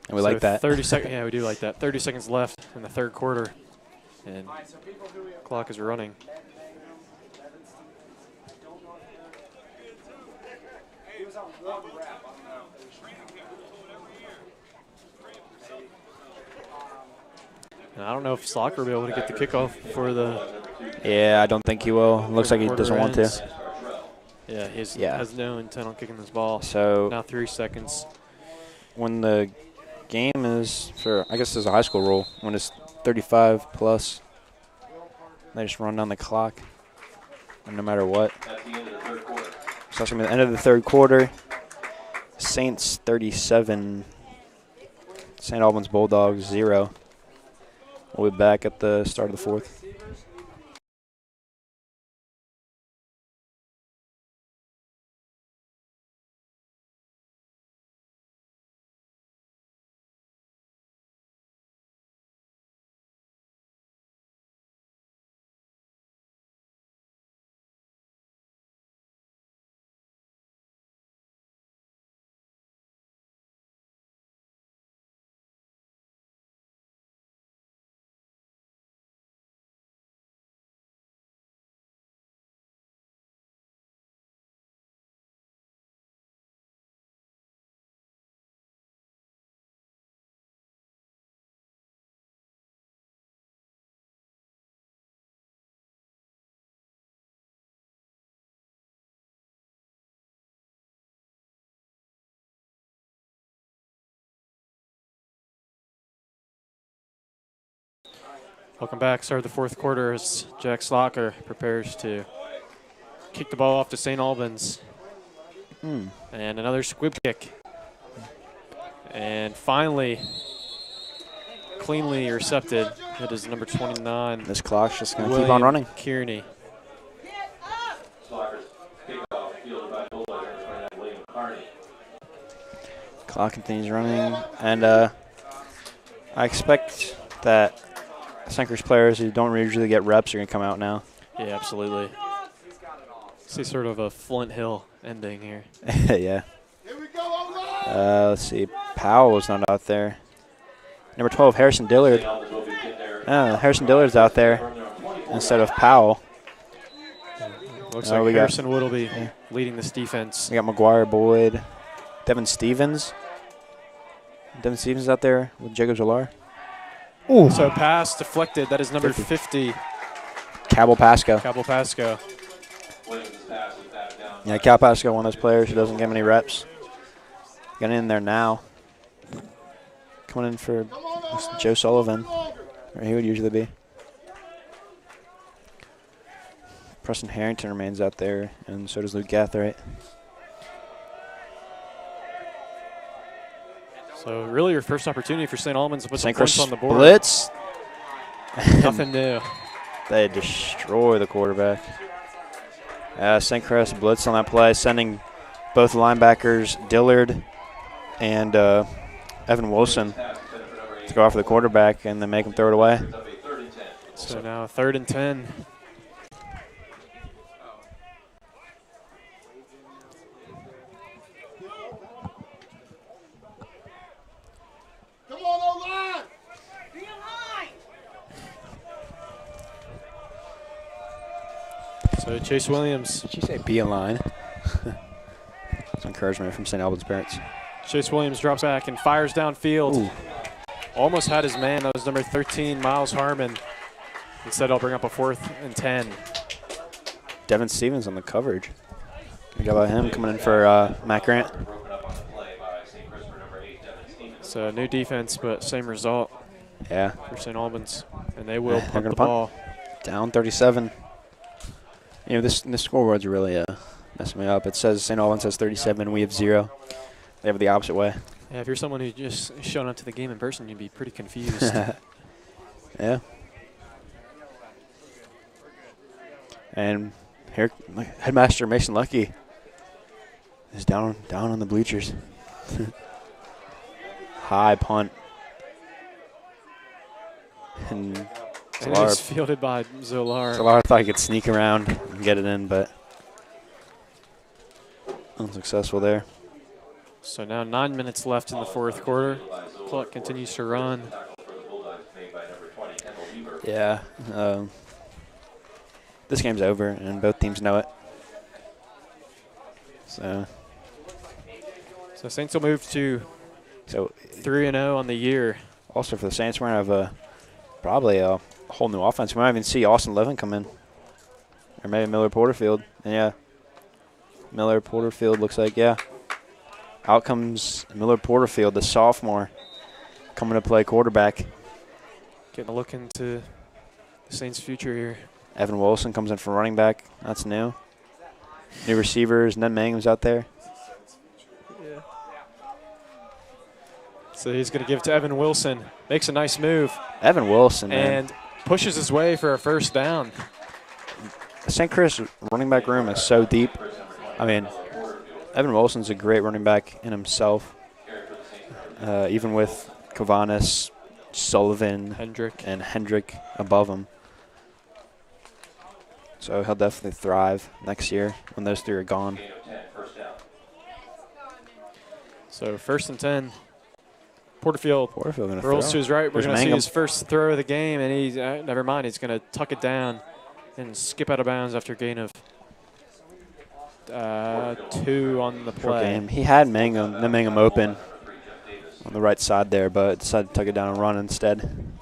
And we like that. 30 seconds, yeah, we do like that. 30 seconds left in the third quarter, and clock is running. And I don't know if Slocker will be able to get the kickoff for the. Yeah, I don't think he will. It looks like he doesn't want to. Yeah, he has no intent on kicking this ball. So now 3 seconds. When the game is for, I guess there's a high school rule, when it's 35 plus, they just run down the clock, and no matter what. At the end of the third quarter. So that's going to be the end of the third quarter. Saints 37, St. Albans Bulldogs 0. We'll be back at the start of the fourth. Welcome back. Start of the fourth quarter as Jack Slocker prepares to kick the ball off to St. Albans. And another squib kick. And finally, cleanly intercepted. It is number 29. This clock's just going to keep on running. Kearney. Clock continues running. And I expect that St. Chris players who don't usually get reps are going to come out now. Yeah, absolutely. See sort of a Flint Hill ending here. Yeah. Let's see. Powell was not out there. Number 12, Harrison Dillard. Harrison Dillard's out there instead of Powell. Looks like Harrison Wood will be leading this defense. We got McGuire, Boyd, Devin Stevens. Devin Stevens out there with Jacob Zolar. Ooh. So pass deflected. That is number 50. Cabell Pasco. Cabell Pasco. Yeah, Cal Pasco, one of those players who doesn't get many reps. Getting in there now. Coming in for Joe Sullivan, where he would usually be. Preston Harrington remains out there, and so does Luke Gathright. So So really your first opportunity for St. Albans to put some St. points Chris on the board. blitz. Nothing new. They destroy the quarterback. St. Chris blitz on that play, sending both linebackers, Dillard and Evan Wilson, to go after the quarterback and then make him throw it away. So now 3rd and 10. Come on, O-line! Be in line! So Chase Williams. Did you say be in line? Some encouragement from St. Albans parents. Chase Williams drops back and fires downfield. Ooh. Almost had his man. That was number 13, Miles Harmon. Instead, I'll bring up a 4th and 10. Devin Stevens on the coverage. Good job by him coming in for Matt Grant. So new defense, but same result Yeah. for St. Albans. And they will They're punt gonna the punt. ball. Down 37. You know, this scoreboard's really messing me up. It says St. Albans has 37, we have 0. They have it the opposite way. Yeah, if you're someone who just showed up to the game in person, you'd be pretty confused. Yeah. And here, Headmaster Mason Lucky is down on the bleachers. High punt. And And it's fielded by Zolar. Zolar thought he could sneak around and get it in, but unsuccessful there. So now 9 minutes left in the 4th quarter. Clock continues to run. Yeah. This game's over, and both teams know it. So Saints will move to 3-0 on the year. Also for the Saints, we're going to have probably a whole new offense. We might even see Austin Levin come in. Or maybe Miller Porterfield. And yeah. Miller Porterfield looks like, yeah. Out comes Miller Porterfield, the sophomore, coming to play quarterback. Getting a look into the Saints' future here. Evan Wilson comes in for running back. That's new. New receivers. Ned Mangum's out there. Yeah. So he's going to give it to Evan Wilson. Makes a nice move. Evan Wilson, and pushes his way for a 1st down. The St. Chris running back room is so deep. I mean, Evan Wilson's a great running back in himself. Even with Kovanis, Sullivan, and Hendrick above him. So he'll definitely thrive next year when those 3 are gone. So 1st and 10. Porterfield gonna rolls to his right. We're There's going to see Mangum. his first throw of the game, and he's never mind. He's going to tuck it down and skip out of bounds after a gain of 2 on the play. Game. He had Mangum open on the right side there, but decided to tuck it down and run instead.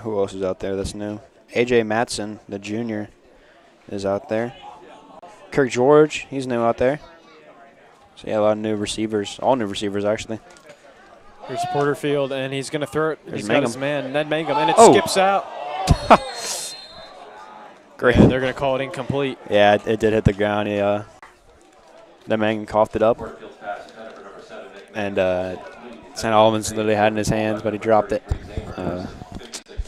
Who else is out there that's new? A.J. Matson, the junior, is out there. Kirk George, he's new out there. So, yeah, a lot of new receivers. All new receivers, actually. Here's Porterfield, and he's going to throw it. There's He's Mangum. got his man, Ned Mangum, and it Oh. skips out. Great. And they're going to call it incomplete. Yeah, it did hit the ground. Ned Mangum coughed it up. And St. Albans literally had it in his hands, but he dropped it.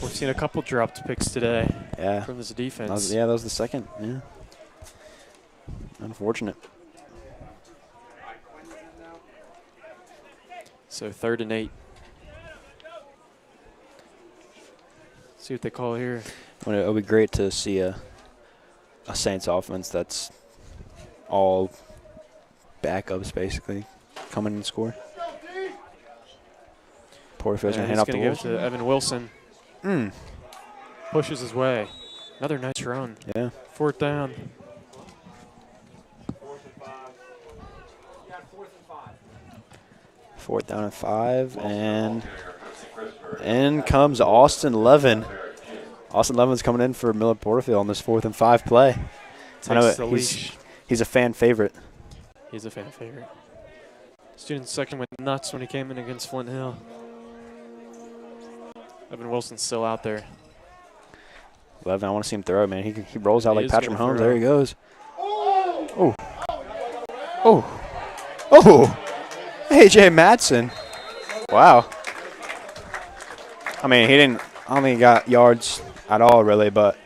We've seen a couple dropped picks today from this defense. That was the second. Yeah. Unfortunate. So 3rd and 8. See what they call here. Well, it'll be great to see a Saints offense that's all backups, basically, come in and score. Porterfield's going to hand off the give it to Evan Wilson. Pushes his way. Another nice run. Yeah. 4th down. Fourth down and 5, and in comes Austin Levin. Austin Levin's coming in for Miller Porterfield on this 4th and 5 play. I know Takes the leash. he's a fan favorite. He's a fan favorite. Student section went nuts when he came in against Flint Hill. Evan Wilson's still out there. Levin, I want to see him throw, man. He rolls out He like is Patrick gonna Mahomes. throw. There he goes. Oh. Oh. Oh. A.J. Madsen. Wow. I mean, he didn't, I don't think he got yards at all, really, but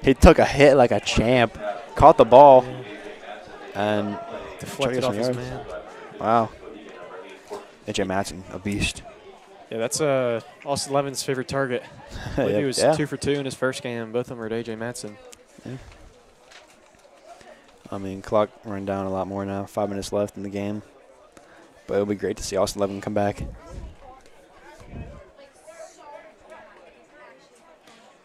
he took a hit like a champ, caught the ball, and deflected off his man. Wow. A.J. Madsen, a beast. Yeah, that's Austin Levin's favorite target. I believe he was 2 for 2 in his first game. Both of them were at A.J. Madsen. Yeah. I mean, clock running down a lot more now. 5 minutes left in the game. But it'll be great to see Austin Levin come back.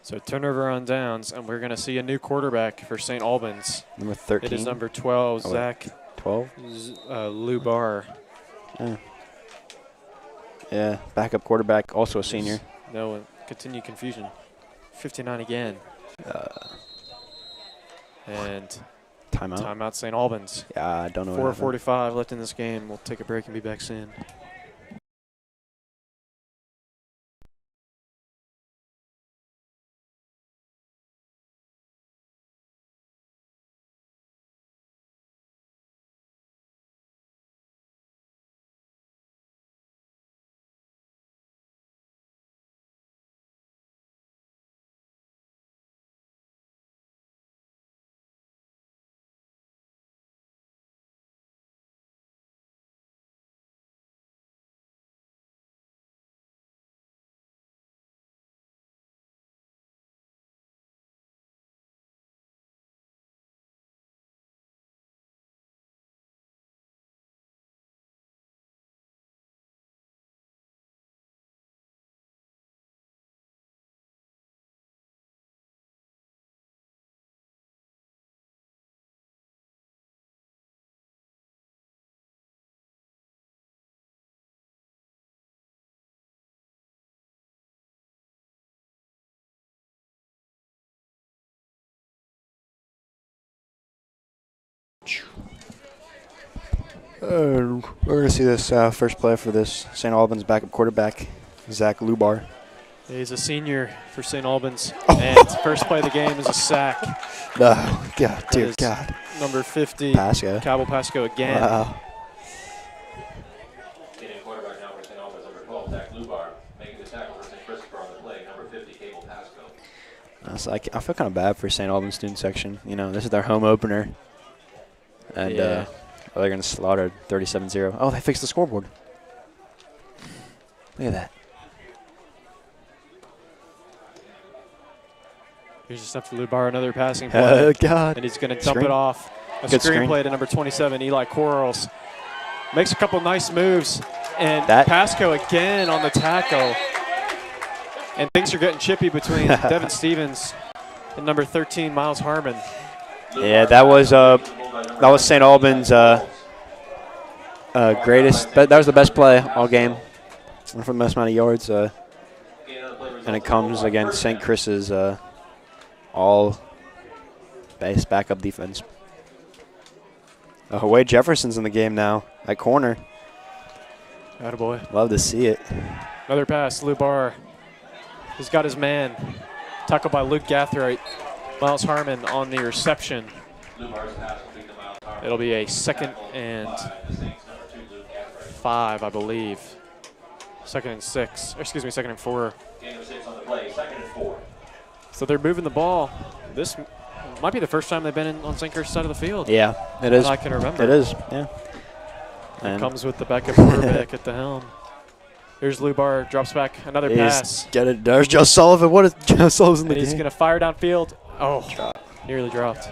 So turnover on downs, and we're going to see a new quarterback for St. Albans. Number 13. It is number 12, Zach 12? Lubar. Yeah, backup quarterback, also a senior. No, continued confusion. 59 again. And timeout. Timeout St. Albans. Yeah, I don't know. 4:45 left in this game. We'll take a break and be back soon. We're going to see this first play for this St. Albans backup quarterback, Zach Lubar. He's a senior for St. Albans, and first play of the game is a sack. Oh, God, dear God. Number 50, Pasco. Cabo Pasco again. Wow. Getting quarterback now for St. Albans, number 12, Zach Lubar, making the tackle for St. Christopher on the play, number 50, Cabo Pasco. So I feel kind of bad for St. Albans student section. You know, this is their home opener. And they're going to slaughter 37-0. Oh, they fixed the scoreboard. Look at that. Here's just up to Lubar, another passing play. Oh, God. And he's going to dump it off. A screen play to number 27, Eli Quarles. Makes a couple nice moves. And Pasco again on the tackle. And things are getting chippy between Devin Stevens and number 13, Miles Harmon. Yeah, that was St. Albans' greatest. That was the best play all game, for the most amount of yards. And it comes against St. Chris's all base backup defense. Wade Jefferson's in the game now at corner. Attaboy. Love to see it. Another pass, Lubar. He's got his man. Tackled by Luke Gathright. Miles Harmon on the reception. It'll be a 2nd and 5, I believe. 2nd and 6. Or excuse me, 2nd and 4. So they're moving the ball. This might be the first time they've been on St. Chris's side of the field. Yeah, it is. I can remember. It is, yeah. And comes with the backup quarterback at the helm. Here's Lubar, drops back, another pass. Get it. There's Joe Sullivan. What is Joe Sullivan's in the game? He's going to fire downfield. Oh, nearly dropped.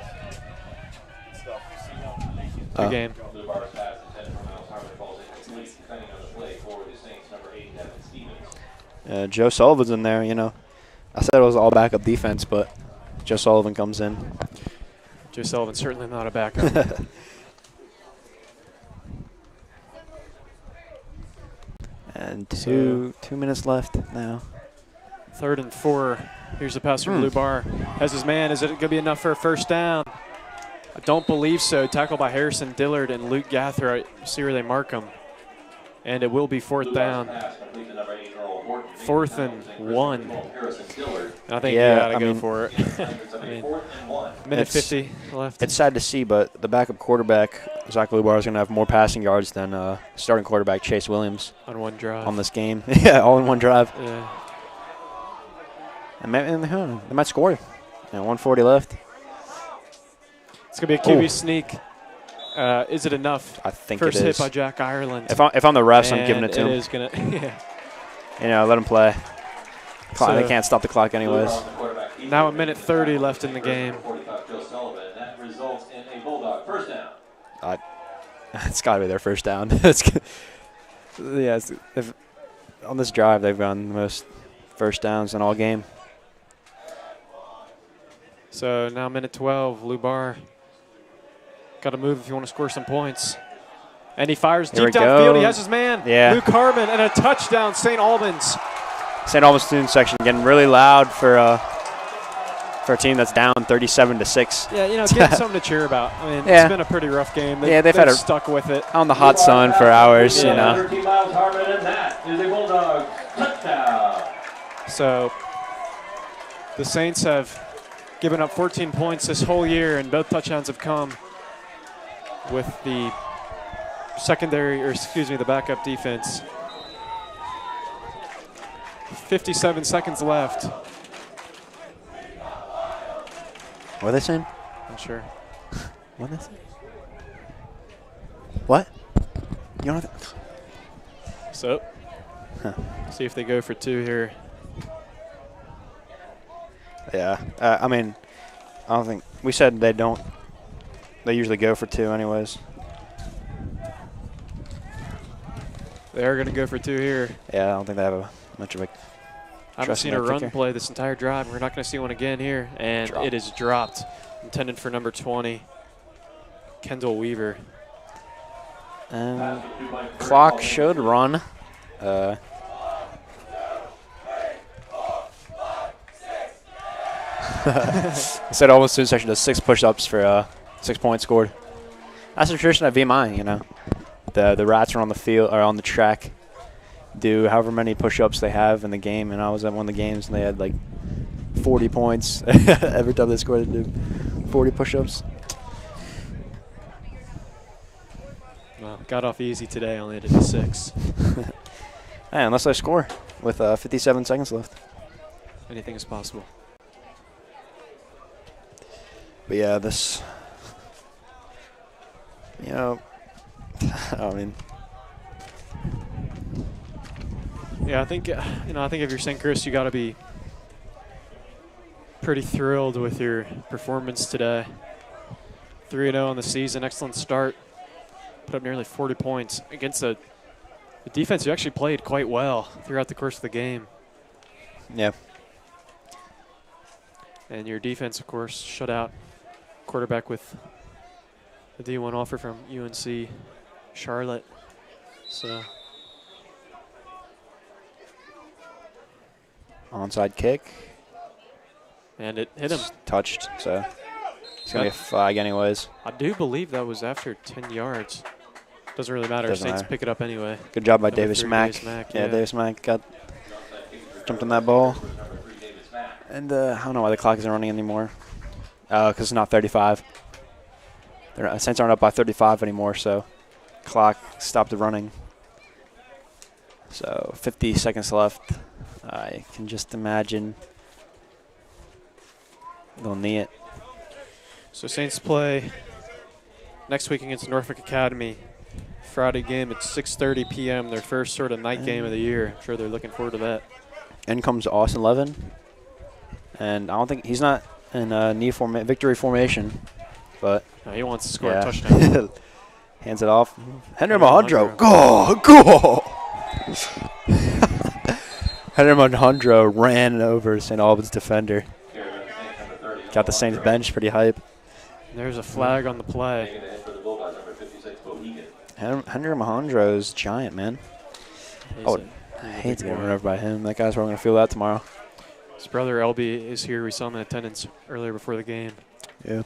Good game. Joe Sullivan's in there, you know. I said it was all backup defense, but Joe Sullivan comes in. Joe Sullivan's certainly not a backup. And two minutes left now. 3rd and 4. Here's the pass from Lubar. Has his man. Is it going to be enough for a first down? I don't believe so. Tackled by Harrison Dillard and Luke Gathright. See where they mark him. And it will be 4th down. 4th and 1. And I think Yeah, you got to I go mean, for it. I mean, minute 50 left. It's sad to see, but the backup quarterback, Zach Lubar, is going to have more passing yards than starting quarterback Chase Williams on one drive. on this game. Yeah, all in one drive. Yeah. And they might score. 140 left. It's going to be a QB sneak. Is it enough? I think First it is. hit by Jack Ireland. If I'm the refs, I'm giving it to him. It is going to, yeah. Let him play. So They can't stop the clock anyways. Now a minute 30 left in the game. That results in a Bulldog first down. It's got to be their first down. On this drive, they've gone the most first downs in all game. So now minute 12, Lubar. Got to move if you want to score some points. And he fires Here deep we downfield. go. He has his man, Yeah. Luke Harmon, and a touchdown, St. Albans. St. Albans student section getting really loud for a team that's down 37-6. Yeah, getting something to cheer about. I mean, Yeah. it's been a pretty rough game. They've had stuck with it. on the hot sun for hours, 13 miles Harmon, and that is a Bulldog touchdown. So the Saints have given up 14 points this whole year, and both touchdowns have come with the the backup defense. 57 seconds left. What are they saying? I'm sure. What are they saying? What? You don't have to. So, see if they go for 2 here. Yeah. I mean, I don't think we said they don't. They usually go for 2 anyways. They are going to go for 2 here. Yeah, I don't think they have much of a. I haven't seen a run play this entire drive. We're not going to see one again here. And it is dropped. Intended for number 20, Kendall Weaver. Clock should run. I said almost student section does 6 push-ups for 6 points scored. That's a tradition at VMI, The rats are on the field or on the track, do however many push-ups they have in the game, and I was at one of the games and they had like 40 points every time they scored. They do 40 push-ups. Well, got off easy today. Only had to do 6. Hey, unless I score with 57 seconds left. Anything is possible. But yeah, this. I mean. Yeah, I think if you're St. Chris, you got to be pretty thrilled with your performance today. 3-0 on the season, excellent start. Put up nearly 40 points against a defense who actually played quite well throughout the course of the game. Yeah. And your defense, of course, shut out quarterback with a D1 offer from UNC Charlotte. So Onside kick. And it hit him. Touched, so it's going to be a flag anyways. I do believe that was after 10 yards. Doesn't really matter. Doesn't Saints matter. pick it up anyway. Good job by Number Davis 3, Mack. Davis Mack. Yeah, Davis Mack jumped on that ball. And I don't know why the clock isn't running anymore. Because it's not 35. Saints aren't up by 35 anymore, so clock stopped running. So 50 seconds left. I can just imagine they'll knee it. So Saints play next week against Norfolk Academy. Friday game at 6:30 p.m. Their first sort of night game of the year. I'm sure they're looking forward to that. In comes Austin Levin. And I don't think he's not in victory formation, but No, he wants to score a touchdown. hands it off. Henry Mahundro. Go! Henry Mahundro ran over St. Albans defender. Got the Saints bench pretty hype. There's a flag on the play. Henry Mahundro is giant, man. I hate to get run over by him. That guy's probably going to feel that tomorrow. His brother LB is here. We saw him in attendance earlier before the game. Yeah.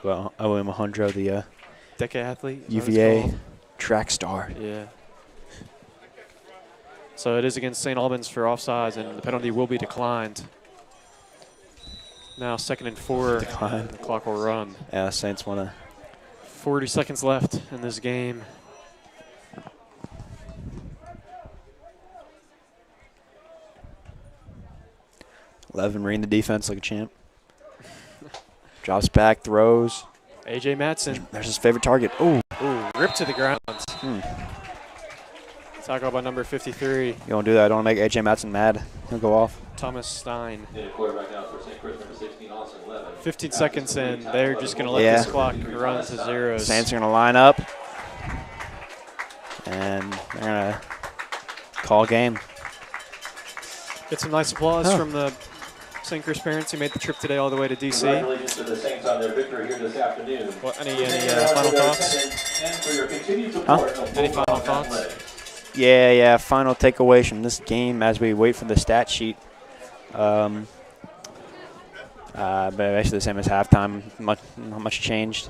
Well, Owen Mahundro, the decathlete. UVA track star. Yeah. So it is against St. Albans for offsides, and the penalty will be declined. Now 2nd and 4. Declined. The clock will run. Yeah, Saints want to. 40 seconds left in this game. Levin reading the defense like a champ. Drops back, throws. A.J. Matson. There's his favorite target. Ooh. Ooh, ripped to the ground. Tackle by number 53. You don't do that. Don't make A.J. Matson mad. He'll go off. Thomas Stein. Quarterback now for St. Chris, number 16, Austin Levin. 15 seconds in. They're just going to let this clock run to zeros. Saints are going to line up. And they're going to call game. Get some nice applause from the St. Chris parents who made the trip today all the way to D.C. Congratulations to the Saints on their victory here this afternoon. Any final thoughts? And for your continued support of Any final thoughts? athletics. Yeah. Final takeaways from this game as we wait for the stat sheet. But basically the same as halftime. Not much changed.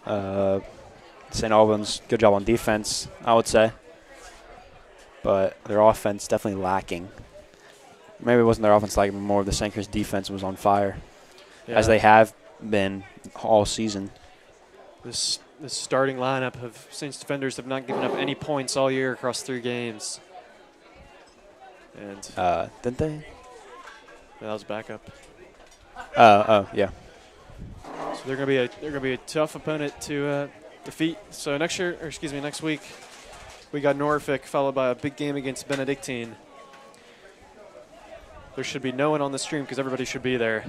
St. Albans, good job on defense, I would say. But their offense definitely lacking. Maybe it wasn't their offense lacking, but more of the St. Chris defense was on fire, as they have been all season. This starting lineup of Saints defenders have not given up any points all year across 3 games. And didn't they? that was backup. Yeah. So they're gonna be a tough opponent to defeat. So next week, we got Norfolk followed by a big game against Benedictine. There should be no one on the stream because everybody should be there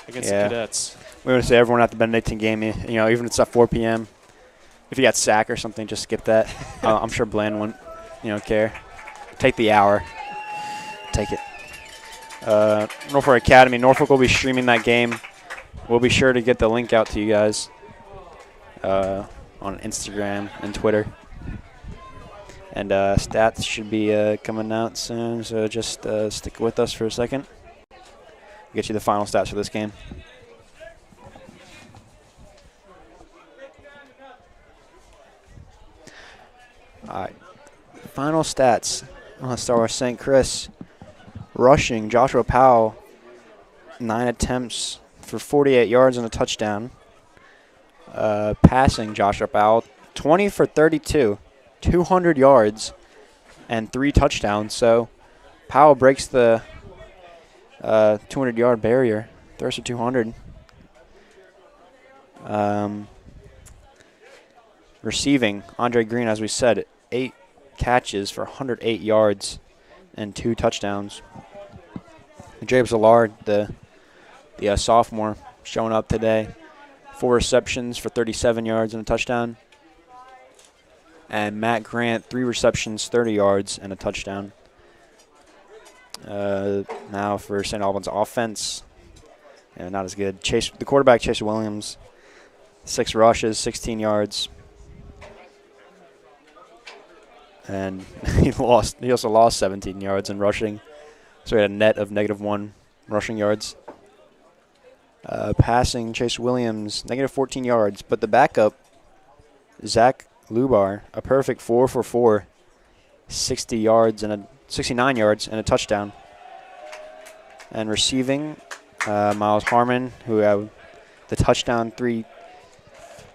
against the Cadets. We want to say everyone at the Benedictine game, even if it's at 4 p.m. If you got sack or something, just skip that. I'm sure Bland wouldn't, care. Take the hour. Take it. Norfolk Academy. Norfolk will be streaming that game. We'll be sure to get the link out to you guys on Instagram and Twitter. And stats should be coming out soon, so just stick with us for a second. Get you the final stats for this game. All right, final stats. Let's start with St. Chris. Rushing, Joshua Powell, 9 attempts for 48 yards and a touchdown. Passing, Joshua Powell, 20 for 32. 200 yards and 3 touchdowns. So Powell breaks the 200-yard barrier. Throws for 200. Receiving, Andre Green, as we said, 8 catches for 108 yards and 2 touchdowns. James Allard, the sophomore, showing up today. 4 receptions for 37 yards and a touchdown. And Matt Grant, 3 receptions, 30 yards, and a touchdown. Now for St. Albans offense, not as good. The quarterback, Chase Williams, 6 rushes, 16 yards. And he also lost 17 yards in rushing. So he had a net of -1 rushing yards. Passing, Chase Williams, -14 yards. But the backup, Zach Lubar, a perfect 4 for 4, 69 yards and a touchdown. And receiving, Miles Harmon, who had the touchdown, 3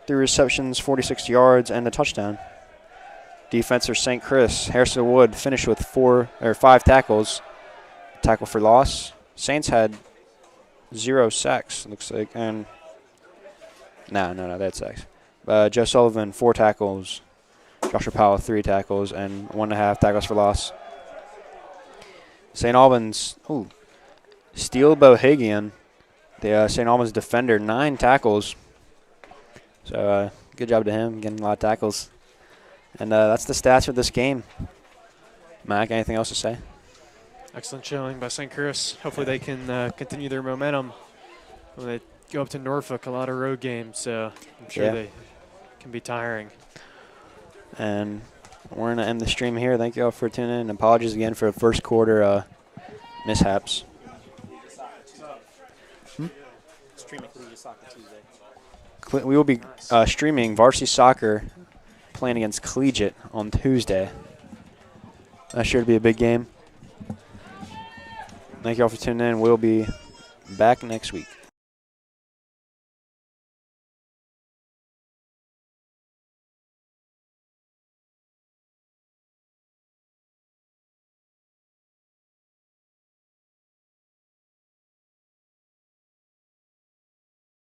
receptions, 46 yards and a touchdown. Defense for St. Chris, Harrison Wood finished with 5 tackles, tackle for loss. Saints had 0 sacks, looks like, and no, they had sacks. Joe Sullivan, 4 tackles. Joshua Powell, 3 tackles and 1.5 tackles for loss. St. Albans, Steele Bohagian, the St. Albans defender, 9 tackles. So good job to him, getting a lot of tackles. And that's the stats for this game. Mac, anything else to say? Excellent showing by St. Chris. Hopefully they can continue their momentum when they go up to Norfolk, a lot of road games. So I'm sure they can be tiring. And we're going to end the stream here. Thank you all for tuning in. Apologies again for the first quarter mishaps. We will be streaming Varsity Soccer playing against Collegiate on Tuesday. That's sure to be a big game. Thank you all for tuning in. We'll be back next week.